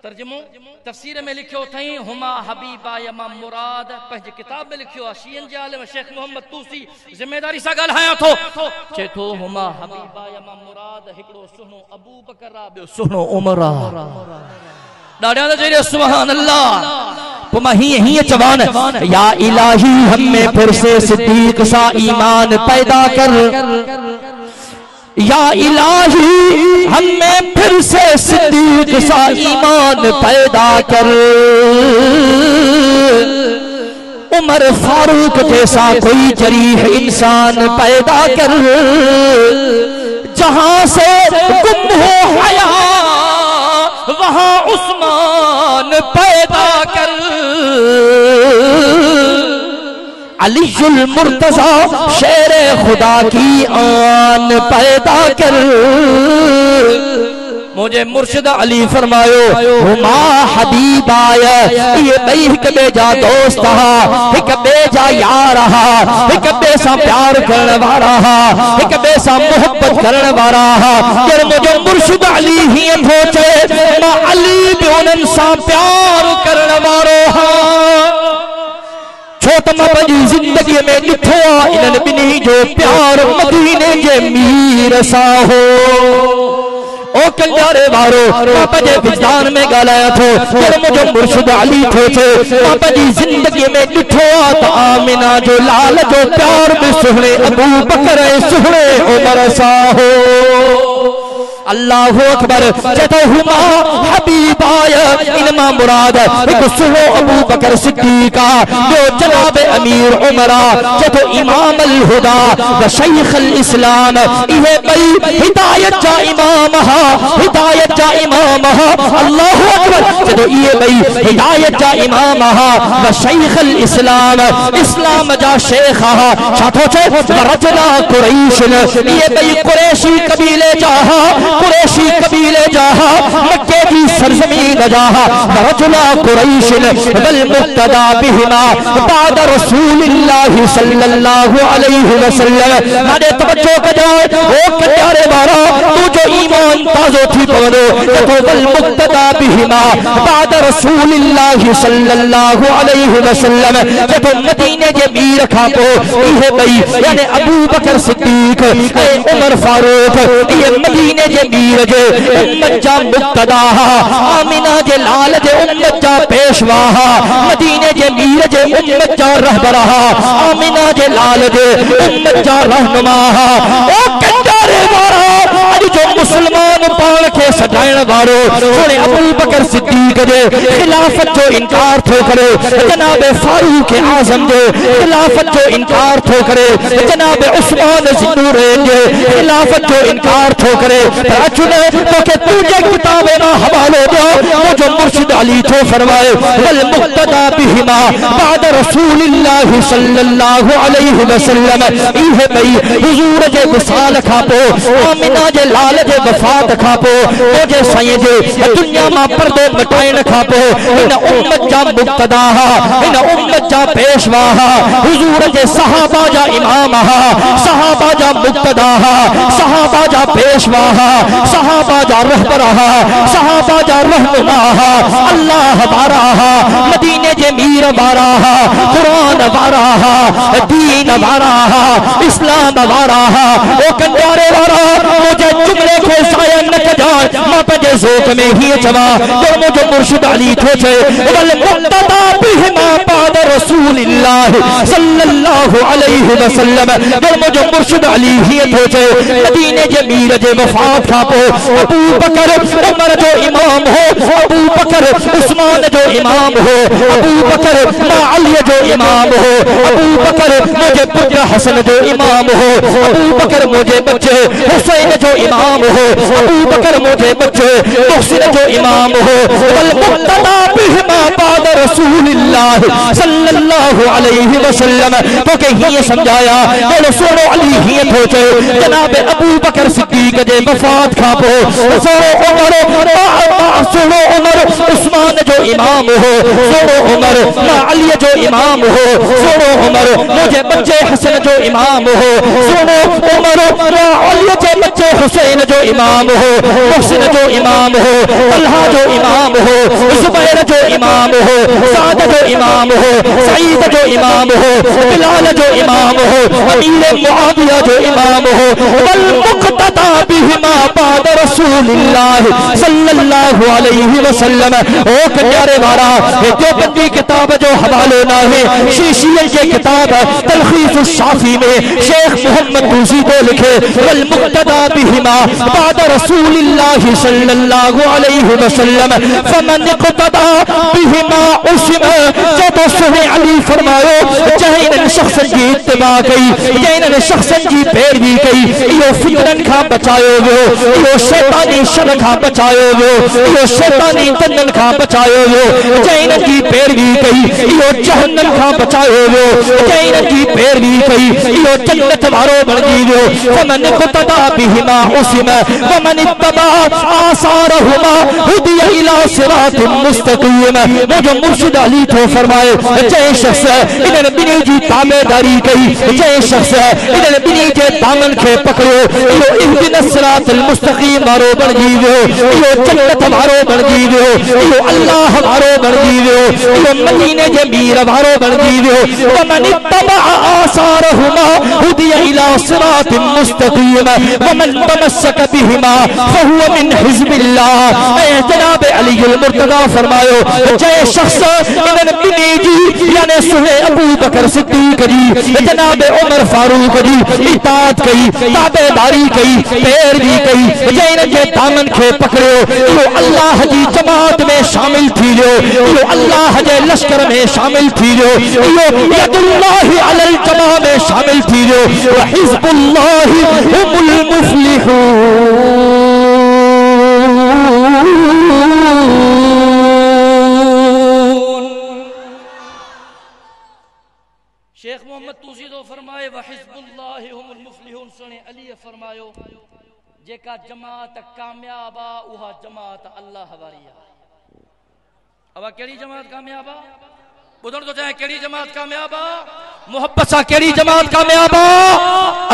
तर्जुमो तफसीर में लिखियो थई हुमा हबीबाय मां मुराद पंहिंजे किताब में लिखियो आहे। शीयन जे आलिम शेख मोहम्मद तूसी जिम्मेदारी सां ॻाल्हायां थो चेतो हुमा हबीबाय मां मुराद हिकड़ो सुहिणो अबू बकर आ, ॿियो सुहिणो उमर आ। ॾाढा त चई सुभान अल्लाह। तो मां ही चवान या इलाही हमें फिर से सिद्दीक सा ईमान पैदा कर, या इलाही हमें फिर से सिद्दीक सा ईमान पैदा कर। उमर फारूक जैसा कोई जरीह इंसान पैदा कर, जहां से गुम हो हया वहां उस्मान पैदा कर। अलीजुल मुर्तजा शेरे खुदा की आन पैदा कर। मुझे मुर्शिद अली फरमायो हुमा हबीबाय ये बई हिक बे जा दोस्त हा, हिक बे जा यार हा, हिक बे सां प्यार करण वारा हा, हिक बे सां मोहब्बत करण वारा हा। यार मुझे मुर्शिद अली ही थो चए मां अली भी उन्हनि सां प्यार करण वारो हा। छो त मां पंहिंजी ज़िंदगी में ॾिठो आहे इन्हनि ॿिन्ही जो प्यार मदीने जे मीर सां हो। ओ कंजारे वारो मां पंहिंजे विज्ञान में ॻाल्हायां थो पर मुंहिंजो मुर्शिद अली थो चए मां पंहिंजी ज़िंदगी में ॾिठो आहे त आमिना जो लाल जो प्यार बि सुहिणे अबू बकर ऐं सुहिणे उमर सां हो। अल्लाहु अकबर चतो हुमा हबीबाय इनमा मुराद एक सुनो अबू बकर सिद्दीक जो जनाब अमीर उमर चतो इमाम अल हुदा व शैख अल इस्लाम इहे बई हिदायत जा इमाम हा, हिदायत जा इमाम हा। अल्लाहु अकबर चतो इहे बई हिदायत जा इमाम हा व शैख अल इस्लाम इस्लाम जा शेख हा। छा थो चए रजुला कुरैश इहे बई कुरैशी कबीले जा हा, कुरैशी कबीले जाहा मक्के की सरजमीन जाहा रजुला कुरैश वल मुक्तदा बिहिमा बाद रसूलिल्लाह सल्लल्लाहु अलैहि वसल्लम। माने तवज्जो कजो ओ प्यारे वारा तू जो ईमान ताज़ो थी पवंदो तो वल मुक्तदा बिहिमा बाद रसूलिल्लाह सल्लल्लाहु अलैहि वसल्लम जब मदीने जे मीर खां पो इहे बई यानी अबू बकर सिद्दीक ऐ उमर फारूक ये मदीने जे मीर जे उम्मत जा मुक्तदा आमिना जे लाल जे उम्मत जा पेशवा मदीने जे मीर जे उम्मत जा रहबरा आमिना जे लाल जे उम्मत जा रहनुमा ओ कंडारे वारा अज जो मुसलमान पाण के सजाइण वारो सोने अबू बकर सिद्दीक जे खिलाफत जो इनकार थो करे जनाब फारूक आजम जे खिलाफत जो इनकार थो करे जनाब उस्मान ज़ुन्नूरैन जे खिलाफत जो इनकार थो करे अचुने तो के तुझे किताबे ना हवालो दो जो मुर्शिद अली थो फरमाए वल मुक्तदा बिहिमा बाद रसूलिल्लाह सल्लल्लाहु अलैहि वसल्लम इहे भई हुजूर जे विसाल खां पो आमिना जे लाल जे वफात खां पो जे साईं जे दुनिया मां पर्दो मटाइण खां पो इन उम्मत जा मुक्तदा इन उम्मत जा पेशवा हुजूर जे सहाबा जा इमाम सहाबा जा मुक्तदा सहाबा जा पेशवा सहाबा जा रहबरा सहाबा जा रहनुमा अल्लाह वारा मदीने जे मीर वारा कुरान वारा दीन वारा इस्लाम वारा ओ कंडारे वारा मुझे जुमले के साया न कजान मां पंजे ज़ोक में ही चवा जो मुझे मुर्शिद अली थो छे वल मुक्तदा बिहिमा बाद रसूलिल्लाह सल्लल्लाहु अलैहि वसल्लम जो मुझे मुर्शिद अली ही थो छे मदीने जे मीर जे वफात खां पो अबू बकर उमर जो इमाम हो अबू बकर उस्मान जो इमाम हो अबू बकर अली जो इमाम हो अबू बकर मुझे पुत्र हसन जो इमाम हो अबू बकर मुझे बच्चे हुसैन जो इमाम हो अबू बकर मुझे बच्चे मुहसिन जो इमाम हो वल मुक्तदा बिहिमा बाद रसूलिल्लाह सल्लल्लाहु अलैहि वसल्लम तो के ही समझाया बोलो सुनो अली ही थो चे जनाब अबू बकर सिद्दीक जे वफात खां पो सुनो उमर उस्मान जो इमाम हो सुनो उमर अली जो इमाम हो सुनो उमर मुझे बच्चे हसन जो इमाम हो सुनो उमर अली जे बच्चे हुसैन जो इमाम हो मुहसिन जो इमाम हो तलहा जो इमाम हो जुबैर जो इमाम हो साद जो इमाम हो सईद जो इमाम हो बिलाल जो इमाम हो अमीर मुआविया जो इमाम हो वल मुक्तदा बिहिमा बाद रसूलिल्लाह सल्लल्लाहु अलैहि वसल्लम ओ कंडारे वारा जो बंदी किताब जो हवालो ना है शीशियन के किताब तलखीस शाफी में शेख मोहम्मद दूसी को लिखे वल मुक्तदा बिहिमा बाद रसूलिल्लाह सल्लल्लाहु अलैहि वसल्लम फमन इक्तदा बिहिमा उस्मा जब सुने अली फरमायो जैन शख्सन की इत्तिबा कई जैन शख्सन की पैरवी कई यो फितरन खां बचायो वियो यो शैतानी शर खां बचायो वियो यो शैतानी तन्नन खां बचायो वियो जैन की पैरवी कई यो जहन्नम खां बचायो वियो जैन की पैरवी कई यो जन्नत वारो बणजी वियो फमन इक्तदा बिहिमा उस्मा वमन इत्तबा आसारहुमा हुदिया इला सिरातिन मुस्तकीम मुझे मुर्शिद अली तो फरमाए जय शख्स इन्हनि बिनी जी ताबेदारी कई जय शख्स इन्हनि बिनी जे दामन के पकड़ो इहो इहदिनस सिरातल मुस्तकीम वारो बणजी वियो इहो जन्नत वारो बणजी वियो इहो अल्लाह वारो बणजी वियो इहो मदीने जे मीर वारो बणजी वियो वमन इत्तबा आसारहुमा हुदिया इला सिरातिन मुस्तकीम वमन तमस्सक बिहिमा फहुव मिन हिज़्बिल्लाह ऐ जनाब अली अल मुर्तज़ा फरमायो जय शख्स इन्हनि बिनी जी यानी सुने अबू बकर सिद्दीक जी जनाब उमर फारूक जी इताअत कई ताबेदारी कई पैरवी कई जैन जे दामन के पकड़ियो इहो अल्लाह जी जमात में शामिल थी वियो इहो अल्लाह जे लश्कर में शामिल थी वियो इहो यदुल्लाहि अलल जमा में शामिल थी वियो व हिज़्बुल्लाहि हुमुल मुफ्लिहून। शेख मोहम्मद तूसी तो फरमाए व हिज़्बुल्लाहि हुमुल मुफ्लिहून सुने अली फरमायो जेका जमात कामयाब आ उहा जमात अल्लाह वारी आ। अब केड़ी जमात कामयाब आ बुधण तो चाहे केड़ी जमात कामयाब आ मोहब्बत सा केड़ी जमात कामयाब आ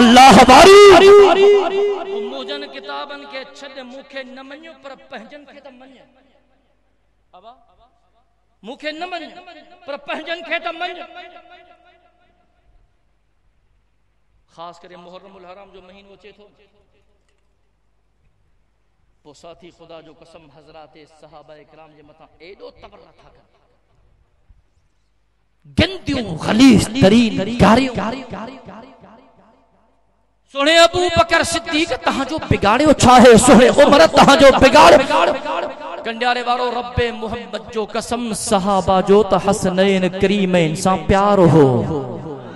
अल्लाह वारी। मुजन उन किताबन के छड़ मुखे न मन्यो पर पंहिंजन खे त मन्य अबा मुखे न मन्य पर पंहिंजन खे त मन्य खास करे मुहर्रमुल हराम जो महीनो अचे थो पो साथी खुदा जो कसम हजरात सहाबा इकराम जे मथा एडो तबरा था कर गंदियों गलीज तरीन गारियों सोने अबू बकर सिद्दीक तहां जो बिगाड़ियो छाहे सोने उमर तहां जो बिगाड़ कंडियारे वारो रब्बे मोहम्मद जो कसम सहाबा जो त हसनैन करीमैन सा प्यार हो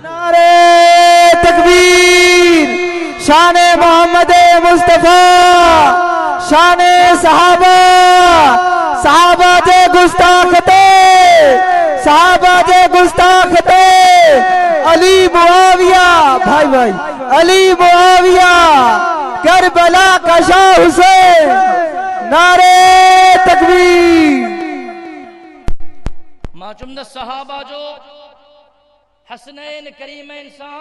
नारे तकबीर शान मोहम्मद मुस्तफा शान सहाबा सहाबा जे गुस्ताख थे सहाबा जे गुस्ताख थे अली मुआविया भाई भाई अली मुआविया करबला का शाह हुसैन नारे तकबीर माचुम सहाबा जो हसनैन करीमैन सा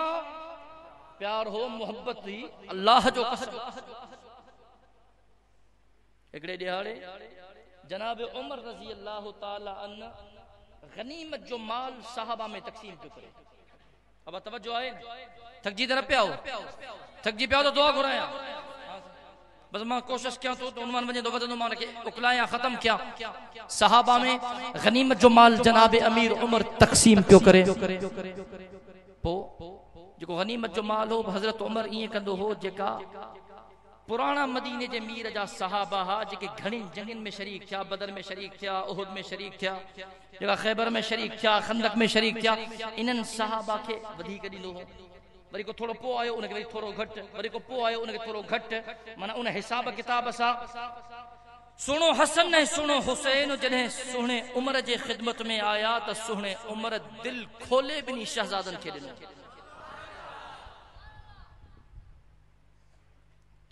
प्यार हो मोहब्बत थी अल्लाह जो कसम एकड़े दिहाड़े जनाब उमर रजी अल्लाह ताला अन गनीमत जो माल साहबा में तकसीम क्यों करे अब तवज्जो आए थकजी तरफ पे आओ थकजी पे आओ तो दुआ घुराया बस मां कोशिश किया तो उन्वान वने दो वदन मान के उकलाया खत्म किया साहबा में गनीमत जो माल जनाब अमीर उमर तकसीम क्यों करे पो जो गनीमत जो माल हो हजरत उमर ये कंदो हो जेका पुराना मदीने जे मीर जा सहाबा हा जेके घणी जंगन में शरीक थिया बदर में शरीक थिया उहुद में शरीक थिया जेका खैबर में शरीक थिया खंदक में शरीक थिया इनन सहाबा के वधी क दिनो हो वरी को थोड़ो पो आयो उनके वरी थोड़ो घट वरी को पो आयो उनके थोड़ो घट माना उन हिसाब किताब सा सुनो हसन ने सुनो हुसैन जने सुने उमर जे खिदमत में आया त सुने उमर दिल खोले बिनी शहजादन के दिनो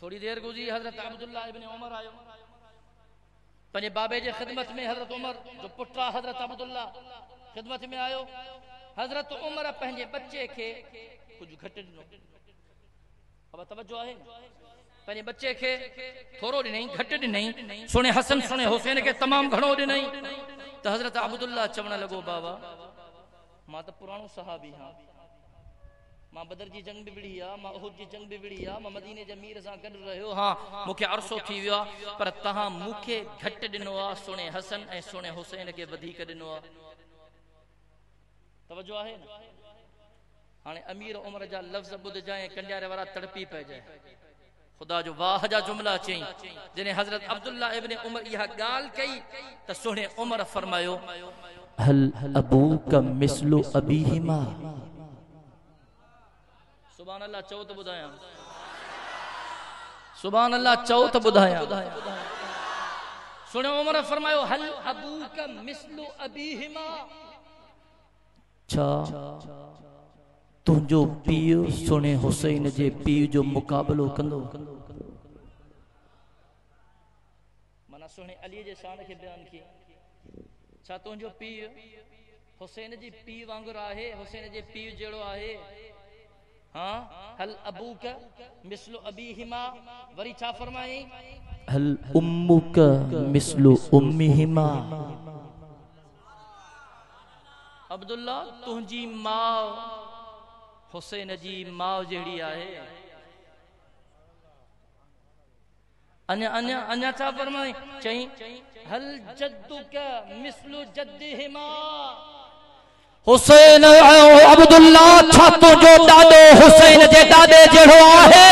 थोड़ी देर गुजरी हजरत अब्दुल्ला इब्ने उमर आयो पंजे बाबे जे खिदमत में हजरत उमर जो पुत्रा हजरत अब्दुल्ला खिदमत में आयो हजरत उमर पंजे बच्चे के कुछ घट दिनो अब तवज्जो है पंजे बच्चे के थोरो नहीं घट नहीं सुने हसन सुने हुसैन के तमाम घणो नहीं तो हजरत अब्दुल्ला चवण लगो बाबा मां तो पुरानो सहाबी हां मां बदर जी जंग भी विड़ी आ मां उहुद जी जंग भी विड़ी आ मां मदीने जे मीर सा गड रहियो हां मुखे अरसो थी वियो पर तहां मुखे घट दिनो आ सुने हसन ए सुने हुसैन के वधी क दिनो आ तवज्जो है ना हाने अमीर उमर जा लफ्ज बुध जाए कंडियारे वाला तड़पी पे जाए खुदा जो वाह जा जुमला चई जने हजरत अब्दुल्ला इब्ने उमर यह गाल कई त सुने उमर फरमायो हल अबूका मिस्लु अबीहिमा सुभान अल्लाह चौ तो बुधाया सुभान अल्लाह चौ तो बुधाया सुने उमर फरमायो हल अबूका मिस्लु अबीहिमा तुझो पीउ सुने हुसैन जे पीउ जो मुकाबलो कंदो माना सुने अली जे शान के बयान की छा तुझो पीउ हुसैन जी पीउ वांगुर आहे हुसैन जे पीउ जेड़ो आहे हां हल अबूका मिस्लु अबीहिमा वरी छा फरमाई हल उम्मुका मिस्लु उम्मिहिमा अब्दुल्ला तुझी मां हुसैन जी मां जेड़ी आहे अन्या अन्या अन्या छा फरमाई चई हल जद्दुका मिस्लु जद्दिहिमा हुसैन अब्दुल्ला छा तुझो दादो हुसैन जे दादे जेड़ो आहे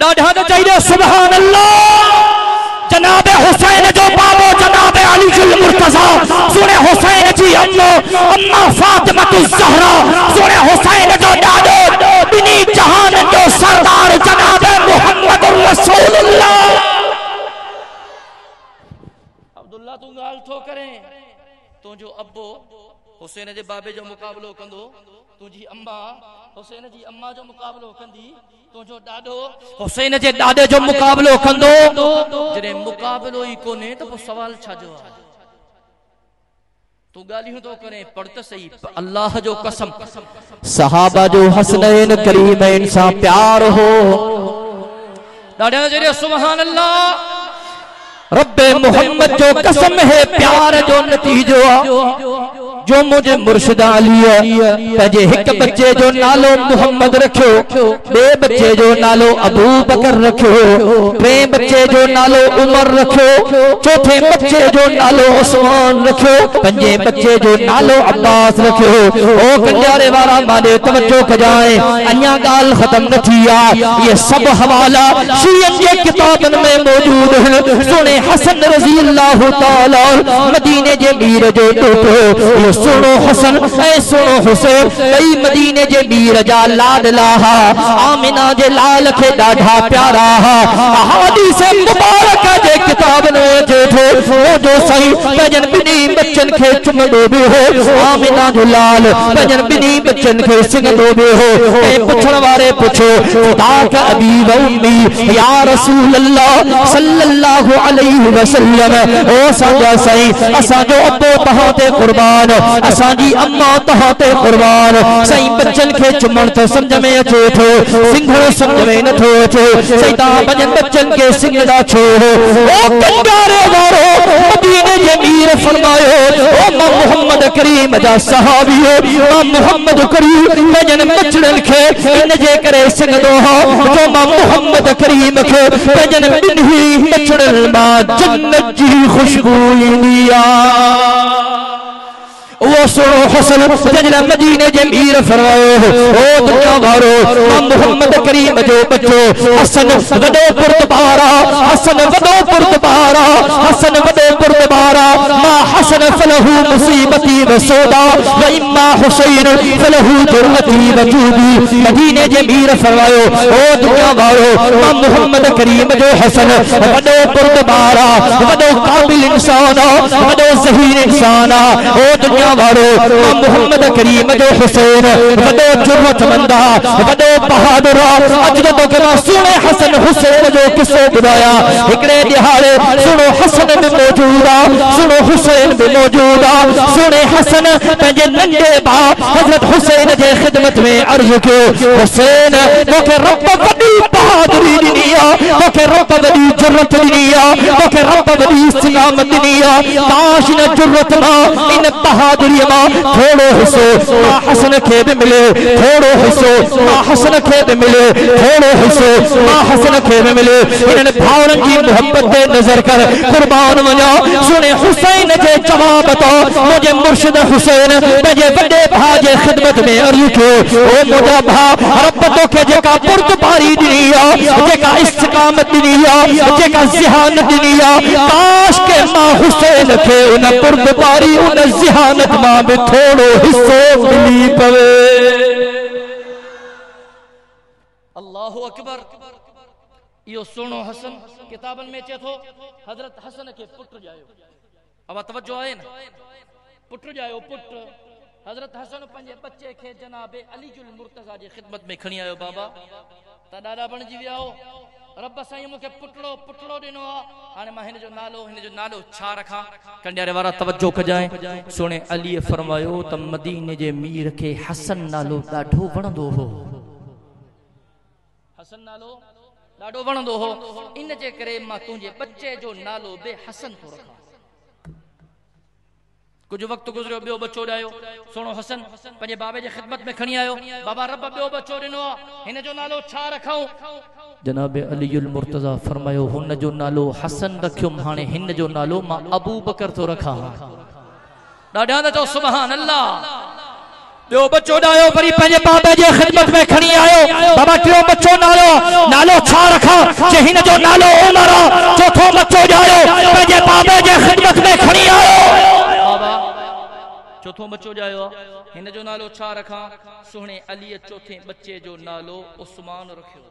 ॾाढा तो चाहिए सुभान अल्लाह जनाब हुसैन जो बाबो जनाब अली जुल मुर्तजा सुने हुसैन जी अम्मा फातिमा ज़हरा सुने हुसैन जो दादो बिनी जहान जो सरदार जनाब मोहम्मद रसूलुल्लाह अब्दुल्ला तू गाल थो करे तू जो अब्बो हुसैन जे बाबे जो मुकाबलो कंदो तुझी अम्मा हुसैन जी अम्मा जो मुकाबलो कंदी तुझो ॾाॾो हुसैन जे ॾाॾे जो मुकाबलो कंदो जॾहिं मुकाबलो ही कोने तो पोइ सवाल छाजो आहे तू गालियूं तो करे पढ़ त सही अल्लाह जो कसम सहाबा जो हसनैन करीमैन सा प्यार हो ॾाढा चइजे सुभान अल्लाह। रब्बे मोहम्मद जो कसम है प्यार जो नतीजो जो मुझे मुर्शिद अली पंहिंजे हिक बच्चे जो नालो मोहम्मद रखियो, बे बच्चे जो नालो अबू बकर रखियो, टे बच्चे जो नालो उमर रखियो, चौथे बच्चे जो नालो उस्मान रखियो, पंजे बच्चे जो नालो अब्बास रखियो। ओ कंजारे वारा माने तवज्जो कजाए, अन्या गाल खत्म न थी आ। ये सब हवाला शियन के किताबन में मौजूद है। सुने हसन रजी अल्लाह ताला मदीने जे मीर जो टोटो, सुनो हसन ऐ सुनो हुसैन, कई मदीने जे मीर जा लाडला, आमिना जे लाल खे ॾाढा प्यारा। अहादीस मुबारक जे किताब में अचे थो जो सही पंहिंजनि ॿिन्ही बच्चन खे चुमंदो बि हो। आमिना जो लाल पंहिंजनि ॿिन्ही बच्चन खे सिंघंदो बि हो। ऐं पुछण वारे पुछो फ़िदाक अबी व उम्मी या रसूल अल्लाह सल्लल्लाहु अलैहि वसल्लम, ओ असांजा साईं असांजो अब्बो तव्हां ते कुर्बान, असांजी अम्मा तव्हां ते कुर्बान। साईं बच्चन खे चुमण त समझ में अचे थो, सिंघण समझ में नथो अचे। साईं तव्हां पंहिंजनि बच्चन खे सिंघंदा छो? ओ कंजारे वारो मदीने जे मीर फरमायो, ओ मां मोहम्मद करीम जा सहाबियो, मां मोहम्मद करीम पंहिंजनि बचड़नि खे इन जे करे सिंघंदो हो जो मां मोहम्मद करीम खे पंहिंजनि ॿिन्ही बचड़नि मां जन्नत जी खुशबू ईंदी आहे। वो सुनो हसन जजला मदीने जे मीर फरमायो, ओ दुनिया वारो मां मोहम्मद करीम जो बच्चो हसन वडो पुरतबारा, हसन वडो पुरतबारा, हसन वडो पुरतबारा। मां हसन फलहू मुसीबती व सोदा व इम्मा हुसैन फलहू दुर्रती व जूबी। मदीने जे मीर फरमायो, ओ दुनिया वारो मां मोहम्मद करीम जो हसन वडो पुरतबारा, वडो काबिल इंसान, वडो ज़हीर इंसान। ओ दुनिया वारो मां मोहम्मद करीम जो हुसैन वडो जुर्रतमंदा, वडो बहादुर। अज तो के मां सुने हसन हुसैन जो किस्सो ॿुधाया। हिकड़े दिहाड़े सुनो हसन भी मौजूद आ, सुनो हुसैन भी मौजूद आ। सुने हसन पंहिंजे नंढे भाउ हजरत हुसैन जे खिदमत में अर्ज कयो, हुसैन तोखे रब वॾी बहादुरी ॾिनी आहे, तोखे रब वॾी जुर्रत ॾिनी आहे, तोखे रब वॾी इस्तिक़ामत ॾिनी आहे। काश इन जुर्रत मां इन बहादुरी मां थोड़ो हिस्सो मां हसन खे भी मिले, थोड़ो हिस्सो मां हसन खे भी मिले, थोड़ो हिस्सो मां हसन खे भी मिले। इन्हनि भाउरनि जी मोहब्बत ते नज़र कर कुर्बान वञा। सुने हुसैन जे जवाब तो मुझे मुर्शिद हुसैन पंहिंजे वॾे भाउ जे खिदमत में अर्ज़ कयो, ओ मुंहिंजा भाउ रब तोखे जेका पुरतबारी ॾिनी आहे, जेका इस्तिक़ामत ॾिनी आहे, जेका ज़िहानत ॾिनी आहे, काश के मां हुसैन खे उन पुरतबारी उन ज़िहानत मां भी थोड़ो हिस्सो मिली पवे। अल्लाहु अकबर। यो सुनो हसन किताबन में अचे थो हजरत हसन के पुट जायो। अब तवज्जो है ना, पुट जायो पुट हजरत हसन पंहिंजे बच्चे के जनाबे अली जुल मुर्तजा जे खिदमत में खणी आयो। बाबा ता ॾाढा बणजी विया हो, रब साईं मूंखे पुटड़ो पुटड़ो ॾिनो आहे, हाणे मां हिन जो नालो छा रखां? कंडियारे वारा तवज्जो कजाए। सुणे अली फरमायो त मदीने जे मीर खे हसन नालो ॾाढो वणंदो हो, हसन नालो ॾाढो वणंदो हो। इन जे करे मां तुंहिंजे बच्चे जो नालो बे हसन थो रखां। कुछ वक्त गुजरियो, ॿियो बच्चो ॾायो। सुनो हसन पंहिंजे बाबे जे खिदमत में खणी आयो। बाबा रब ॿियो बच्चो ॾिनो आहे, हिन जो नालो छा रखूं? जनाबे अलीउल मुर्तज़ा फरमायो, हुन जो नालो हसन रखियुमि, हाणे हिन जो नालो मां अबू बकर थो रखां। ॾाढा त चओ सुभान अल्लाह। ॿियो बच्चो ॾायो, वरी पंहिंजे बाबे जे खिदमत में खणी आयो। बाबा टियों बच्चो नालो छा रखां? जे हिन जो नालो उमर आहे। चौथो बच्चो ॾायो, पंहिंजे बाबे जे खिदमत में खणी आयो। बाबा चौथो बच्चो ॾायो, हिन जो नालो छा रखां? सुहिणे अलीअ चौथे बच्चे जो नालो उस्मान रखियो।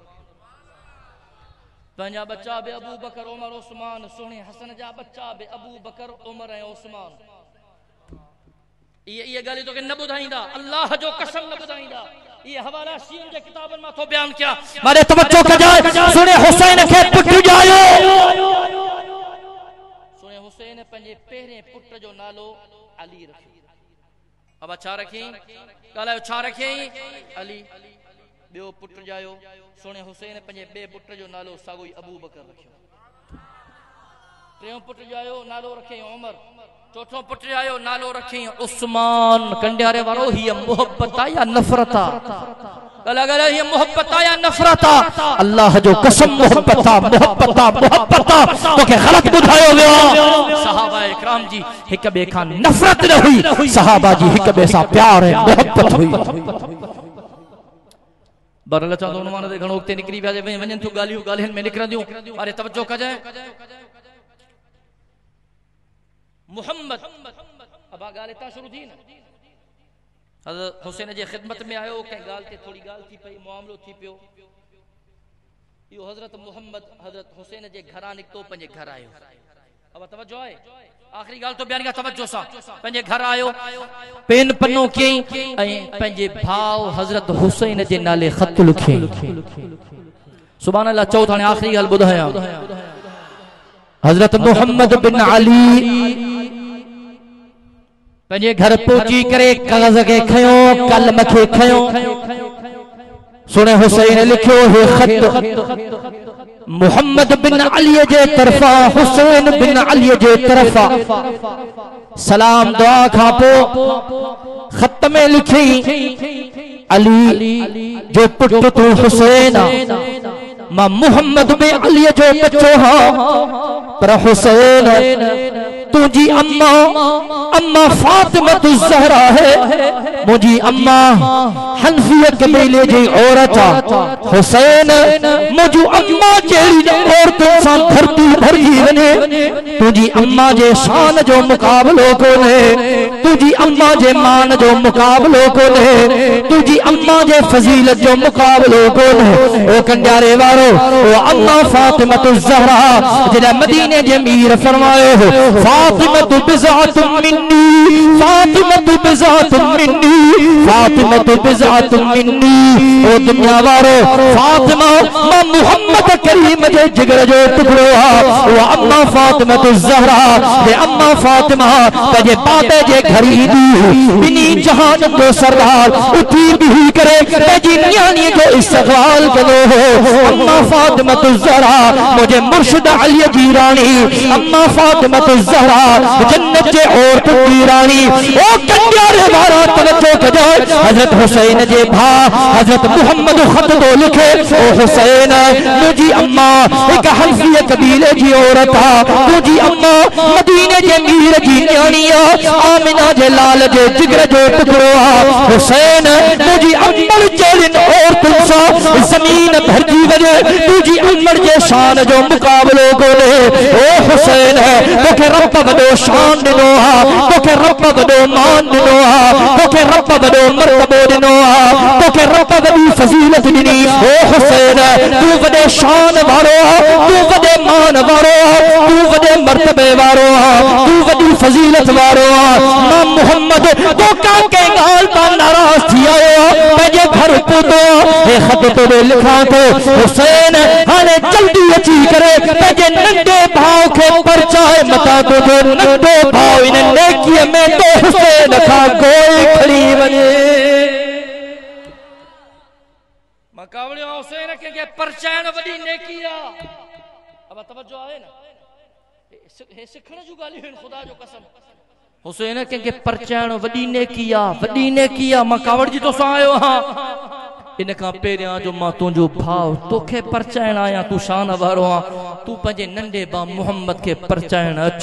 पंहिंजा बच्चा बि अबू बकर उमर उस्मान, सुहिणे हसन जा बच्चा बि अबू बकर उमर ऐं उस्मान। ये गाली तो के न बुधाइंदा, अल्लाह जो कसम न बुधाइंदा। ये हवाला शियन जे किताबन में तो बयान किया। मारे तवज्जो कजाए। सुने हुसैन के पुट जायो, सुने हुसैन पंहिंजे पहिरें पुट जो नालो अली रखियो। अब छा रखी? ॻाल्हायो छा रखियई? अली। ॿियो पुट जायो सोने हुसैन पंहिंजे ॿिए पुट जो नालो साॻो ई अबू बकर रखियो। टियों पुट जायो नालो रखियईं उमर। चौथों पुट जायो नालो रखियईं उस्मान। कंडियारे वारो हीअ मोहब्बत आहे या नफ़रत आहे? गला गला हीअ मोहब्बत आहे या नफ़रत आहे? अल्लाह जो कसम मोहब्बत आहे, मोहब्बत आहे, मोहब्बत आहे। तोखे ग़लत ॿुधायो वियो आहे। सहाबा इकराम जी हिक ॿिए खां नफ़रत न हुई, सहाबा जी हिक ॿिए सां प्यार ऐं मोहब्बत हुई। बरल चवंदो उनवान ते घणो उते निकिरी विया वञनि थियूं ॻाल्हियूं ॻाल्हियुनि में निकिरंदियूं। अरे तवज्जो कजांइ मोहम्मद अबा ॻाल्हि हितां शुरू थी न। हज़रत हुसैन जे ख़िदमत में आयो कंहिं ॻाल्हि ते थोड़ी ॻाल्हि थी पई मामलो थी पियो। इहो हज़रत मोहम्मद हज़रत हुसैन जे घरां निकितो पंहिंजे घर आयो। अब तवज्जो आहे आखिरी ॻाल्हि तो बयान कयां तवज्जो सां। पंहिंजे घर आयो पेन पन्नो कयईं ऐं पंहिंजे भाउ हज़रत हुसैन जे नाले ख़त लिखियईं। सुभान अल्लाह चओ त हाणे आखिरी ॻाल्हि ॿुधायां। हज़रत मोहम्मद बिन अली पंहिंजे घर पहुची करे कागज़ खे खयो कलम खे खयो सुने हुसैन लिखियो हे ख़त मोहम्मद बिन अली जे तरफा हुसैन बिन अली जे तरफा सलाम दुआ खां पोइ ख़त में लिखी अली जो पुट तू हुसैन मां मोहम्मद बिन अली जो बच्चो हां पर हुसैन तुझी अम्मा अम्मा फातिमा ज़हरा है मुझी अम्मा हनफिया कबीले जी औरत हुसैन मुझू अम्मा जेड़ी औरतों सां धरती भरजी वने तुझी अम्मा जे शान जो मुकाबलो कोने तुझी अम्मा जे मान जो मुकाबलो कोने तुझी अम्मा जे फजीलत जो मुकाबलो कोने। ओ कंडियारे वारो ओ अम्मा फातिमा ज़हरा जेड़ा मदीने जे मीर फरमायो फातिमा बिज़ातुम मिन्नी फातिमा बिज़ातुम मिन्नी फातिमा बिज़ातुम मिन्नी। ओ दुनिया वारो फातिमा मां मोहम्मद करीम जे जिगर जो टुकड़ो आ। ओ अम्मा फातिमा ज़हरा जे अम्मा फातिमा पंहिंजे बाबे जे घर ईंदी बिनी जहान जो सरदार उठी बिही करे पंहिंजी न्याणी जो इस्तक़बाल कंदो हो। अम्मा फातिमा ज़हरा मुझे मुर्शिद अली जी रानी अम्मा फातिमा ज़हरा जन्नत जे औरत की रानी। ओ कंडियारे वारा तवज्जो कजो हज़रत हुसैन जे भा हज़रत मोहम्मद ख़त तो लिखे ओ हुसैन मुझी अम्मा एक हनफिया कबीले जी औरत आ तुझी अम्मा मदीने जे मीर जी न्याणी आ आमिना जे लाल जे जिगर जो टुकड़ो आ। हुसैन तुझी अम्मड़ जेड़िन औरतुन सां ज़मीन भरजी वने तुझी अम्मड़ जे शान जो मुकाबलो कोने। ओ हुसैन तोखे रब वॾो शान ॾिनो आ तोखे रब वॾो मान ॾिनो आ तोखे रब वॾो मर्तबो ॾिनो आ तोखे रब वॾी फज़ीलत ॾिनी। ओ हुसैन तू वॾे शान वारो आ तू वॾे मान वारो आ तू वॾे मर्तबे वारो आ तू वॾी फज़ीलत वारो आ। मां मोहम्मद तो का के ॻाल्हि तां नाराज़ थी आयो पंहिंजे घर पहुतो हे ख़त तो लिखां थो हुसैन हाणे जल्दी अची करे पंहिंजे नंढे भाउ खे परचाए मता तुझो नंढो भाउ इन नेकीअ में तो हुसैन खां कोई खणी वञे। मकावड़ियो हुसैन खे परचाइण वॾी नेकी आहे। अब तवज्जो आहे न हे सिखण जूं ॻाल्हियूं आहिनि खुदा जो कसम। हुसैन खे परचाइण वॾी नेकी आहे वॾी नेकी आहे। मां कावड़ जी तोसां आयो आहियां इन खां पहिरियां जो मां तुंहिंजो भाउ तोखे परचाइण आहियां तूं शान वारो आ तूं पंहिंजे नंढे भाउ मोहम्मद खे परचाइण अच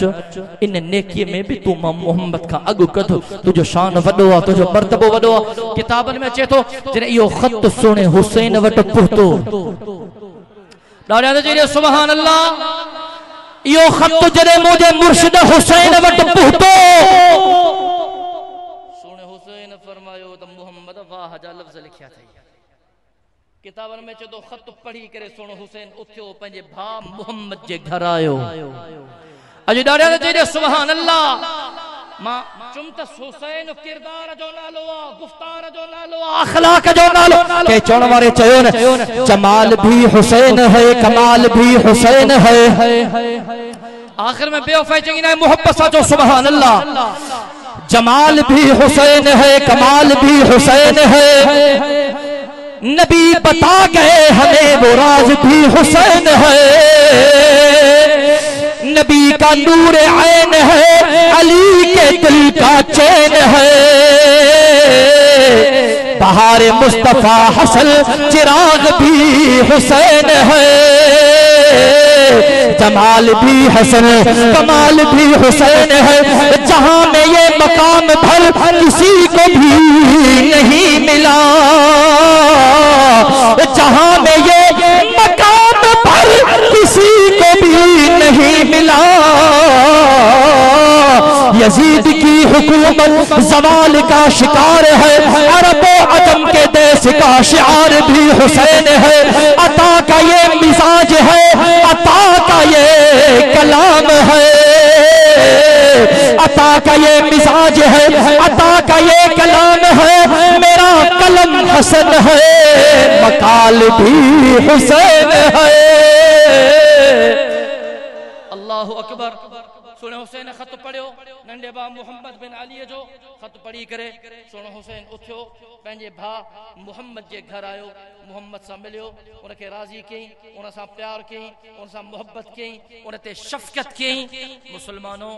इन नेकीअ में बि तूं मां मोहम्मद खां अॻु कढ तुंहिंजो शान वॾो आहे तुंहिंजो मर्तबो वॾो आहे। किताबनि में अचे थो जॾहिं इहो ख़त सुणे हुसैन वटि पहुतो ॾाढा चई सुभान अल्लाह इहो ख़त जॾहिं मुंहिंजे मुर्शिद हुसैन वटि पहुतो सुणे हुसैन फरमायो त मोहम्मद वाह जा लफ़्ज़ लिखिया अथई। किताबनि में चतो ख़त पढ़ी करे सुणे हुसैन उथियो पंहिंजे भाउ मोहम्मद जे घर आयो। अॼु ॾाढा चई सुभान अल्लाह मां चुम त हुसैन किरदार जो नालो आ गुफ्तार जो नालो आ अखलाक जो नालो के चवण वारे चयो न जमाल भी हुसैन है कमाल भी हुसैन है। आखिर में बेवफाई चंगी ना मोहब्बत सा जो सुभान अल्लाह जमाल भी हुसैन है कमाल भी हुसैन है। नबी बता गए हमें वो राज भी हुसैन है, नबी का नूर ऐन है, अली के दिल का चैन है। बहार मुस्तफा हसन चिराग भी हुसैन है, जमाल भी हसन कमाल भी हुसैन है। जहां में ये मकाम भर किसी को भी नहीं मिला, जहां में ये मकाम भर किसी को भी नहीं मिला। यजीद की हुकूमत जवाल का शिकार है, अरब अजम के देश का शिआर भी हुसैन है। अता का ये मिजाज है, अता का ये कलाम है, अता का ये मिजाज है, अता का ये कलाम है। मेरा कलम हसन है, मकाल भी हुसैन है। अल्लाह अकबर। सुनो हुसैन खत पढ़ियो, नंढे भा मोहम्मद बिन अली जो खत पढ़ी करे सुनो हुसैन उथियो, पंहिंजे भा मोहम्मद जे घर आयो, मोहम्मद सां मिलियो, उनखे राज़ी कयईं, उन सां प्यार कयईं, उन सां मोहब्बत कयईं, उन ते शफ़क़त कयईं। मुसलमानों,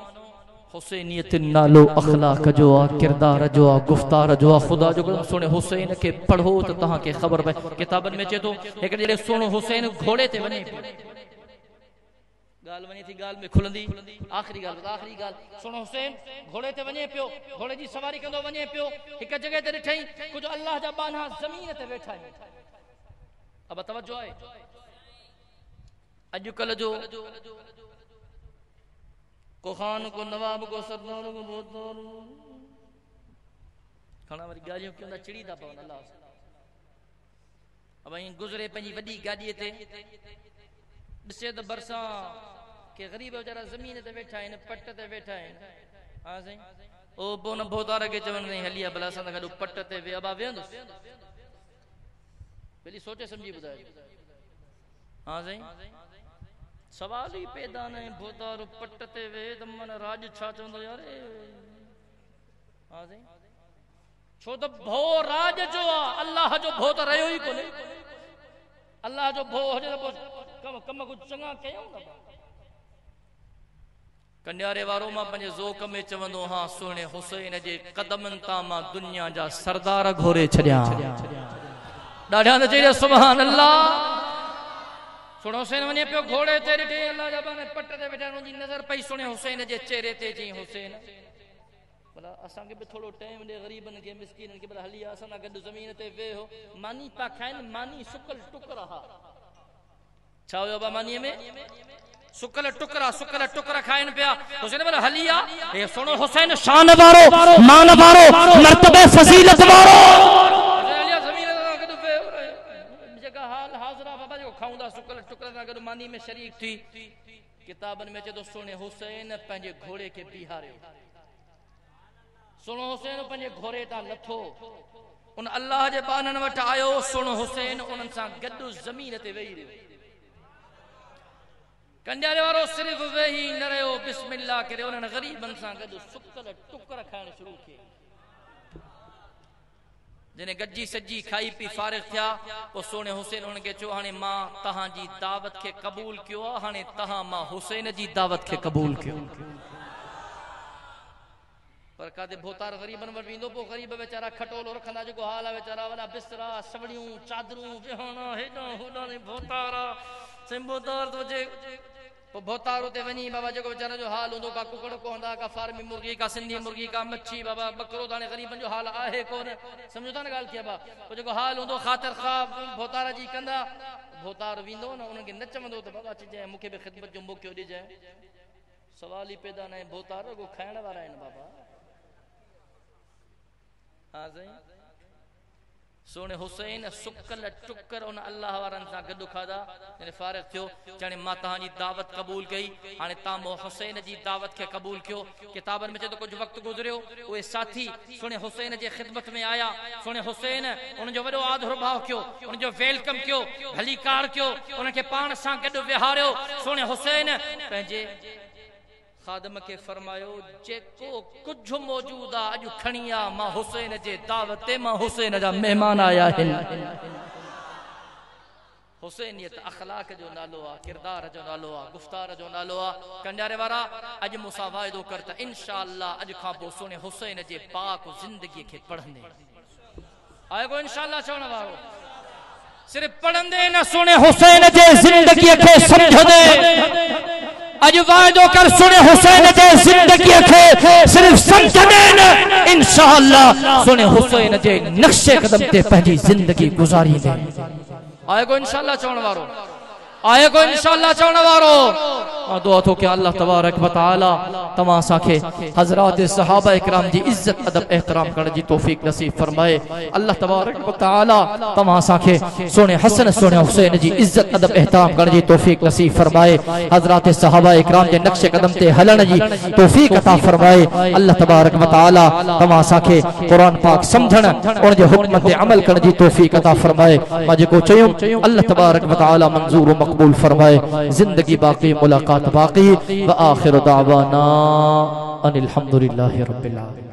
हुसैनियत नालो अखलाक जो आ, किरदार जो आ, गुफ्तार जो आ, खुदा जो सुने हुसैन के पढ़ो तो तहां के खबर पए। किताबन में चे तो एक जड़े सुनो हुसैन घोड़े ते वने, गाल वनी थी गाल में खुलंदी, आखिरी गाल सुनो हुसैन घोड़े ते वने पियो, घोड़े जी सवारी कंदो वने पियो। एक जगह ते ॾिठई कुछ अल्लाह जा बाना जमीन ते बैठा आहिनि। अब तवज्जो आहे, अॼुकल्ह जो को खान को नवाब को सरदार को बोतार खाना वारी गाड़ियों के अंदर चिड़ी था पवन अल्लाह से। अब इन गुज़रे पंहिंजी वॾी गाॾीअ ते ॾिसे त बरसां के ग़रीब वीचारा ज़मीन ते वेठा आहिनि, पट ते वेठा आहिनि। हा साईं, ओ पोइ न भोतार खे चवनि साईं हली आ भला असां सां गॾु पट ते वे, अबा वेहंदुसि, पहली सोचे समझी ॿुधाए। हा साईं, सवाल ही पैदा न, भोतार पट ते वे त मन राज छा चवंदो यार। हा साईं, छो त भो राज जो आहे, अल्लाह जो भो त रहियो ई कोन्हे। अल्लाह जो भो हुजे त पोइ कम कुछ चङा कयूं न। कंडियारे वारो मां पंहिंजे ज़ोक में चवंदो, हाँ सुहिणे हुसैन जे कदमनि तां मां दुनिया जा सरदार घोरे छॾिया। ॾाढा न चई सुभान अल्लाह। सुहिणो हुसैन वञे पियो घोड़े ते, ॾिठे अल्लाह जा बाने पट ते वेठा, उनजी नज़र पई सुहिणे हुसैन जे चेहरे ते। चई हुसैन भला असांखे बि थोरो टाइम ॾे, ग़रीबनि खे मिस्कीननि खे भला हली आ, असां सां गॾु ज़मीन ते वेहो। मानी पिया खाइनि, मानी सुकल टुकरा। छा हुयो बा मानीअ में? सुकल टुकरा खाइनि पिया। हुसैन भला हली आ, हे सुहिणो हुसैन शान वारो, मान वारो, मर्तबे फज़ीलत वारो। जेका हाल हाज़रा बाबा जो खाऊंदा सुकल टुकरा सां गॾु मानी में शरीक थी। किताबनि में चए थो सुहिणे हुसैन पंहिंजे घोड़े खे बीहारियो। सुहिणो हुसैन पंहिंजे घोड़े तां लथो, उन अल्लाह जे बाननि वटि आयो। सुहिणो हुसैन उन्हनि सां गॾु ज़मीन ते वेही रहियो। कंडियारे वारो सिर्फ़ वेही न रहियो, बिस्मिल्लाह करे उन्हनि ग़रीबनि सां गॾु सुकल टुकर खाइण शुरू कया। जॾहिं गॾिजी सॼी खाई पी फारिग़ थिया, पोइ सुहिणे हुसैन उन्हनि खे चयो, हाणे मां तव्हांजी दावत खे क़बूल कयो आहे, हाणे तव्हां मां हुसैन जी दावत खे क़बूल कयो। पर काथे भोतार ग़रीबनि वटि वेंदो, पोइ ग़रीब वीचारा खटोलो रखंदा, जेको हाल आहे वीचारा वॾा बिस्तरा सवड़ियूं चादरूं विहाणा हेॾां होॾां भोतारा भोतार तो जे पोइ भोतार उते वञी बाबा जेको वीचारे जो हाल हूंदो, का कुकड़ को हूंदा, का फार्मी मुर्गी, का सिंधी मुर्गी, का मच्छी, बाबा बकरो। हाणे ग़रीबनि जो हाल आहे कोन, सम्झो था न ॻाल्हि कीअं बा। पोइ जेको हाल हूंदो ख़ातिर ख़्वाह भोतार जी कंदा। भोतार वेंदो न, उन्हनि खे न चवंदो त बाबा अचिजांइ, मूंखे बि ख़िदमत जो मौक़ो ॾिजांइ। सवाल ई पैदा न आहे, भोतार रुगो खाइण वारा आहिनि बाबा। हाँ साईं, सुहिणे हुसैन सुकल टुकर उन अल्लाह वारनि सां गॾु खाधा। जॾहिं फारिग़ थियो, हाणे मां तव्हांजी दावत क़बूल कई, हाणे तव्हां मो हुसैन जी दावत खे क़बूल कयो। किताबनि में चए तो कुछ वक़्तु गुज़रियो, उहे साथी सुहिणे हुसैन जे ख़िदमत में आया। सुहिणे हुसैन उनजो वॾो आदर भाव कयो, उनजो वेलकम कयो, भलीकार कयो, उनखे पाण सां गॾु विहारियो। सुहिणे हुसैन पंहिंजे खादम के फरमायो जेको कुछ मौजूद आ अज खणिया मां हुसैन जे दावत ते मां हुसैन जा मेहमान आया है। हुसैनियत अखलाक जो नालो आ, किरदार जो नालो आ, गुफ्तार जो नालो आ। कंजारे वारा अज मूंसां वाइदो कर त इंशाअल्लाह अज खां पोइ सुने हुसैन जे पाक जिंदगी के पढ़ंदे आए को इंशाअल्लाह चवण वारो सिर्फ पढ़ंदे न सुने हुसैन जे जिंदगी के समझंदे। अज वाइदो कर सुने हुसैन जे जिंदगी के सिर्फ समझंदे न इंशाअल्लाह सुने हुसैन जे नक्शे कदम ते पंहिंजी जिंदगी गुजारींदे। आए को इंशाअल्लाह चवण वारो, आए को इंशाअल्लाह चवण वारो। दुआ थो कि अल्लाह तबारक व तआला तमाम साखे हजरात सहाबा इकराम जी इज्जत अदब एहतराम करने जी तौफीक नसीब फरमाए। अल्लाह तबारक व तआला तमाम साखे सोने हसन सोने हुसैन जी इज्जत अदब एहतराम करने जी तौफीक नसीब फरमाए। हजरात सहाबा इकराम जे नक्शे कदम ते हलन जी तौफीक अता फरमाए। अल्लाह तबारक व तआला तमाम साखे कुरान पाक समझण उन जे हुक्म ते अमल करने जी तौफीक अता फरमाए। मां जेको चयो अल्लाह तबारक व तआला मंजूर व मकबूल फरमाए। जिंदगी बाकी मुलाकात बाकी व आखिर दावाना अनिल हम्दुलिल्लाहि रब्बिल आलमीन।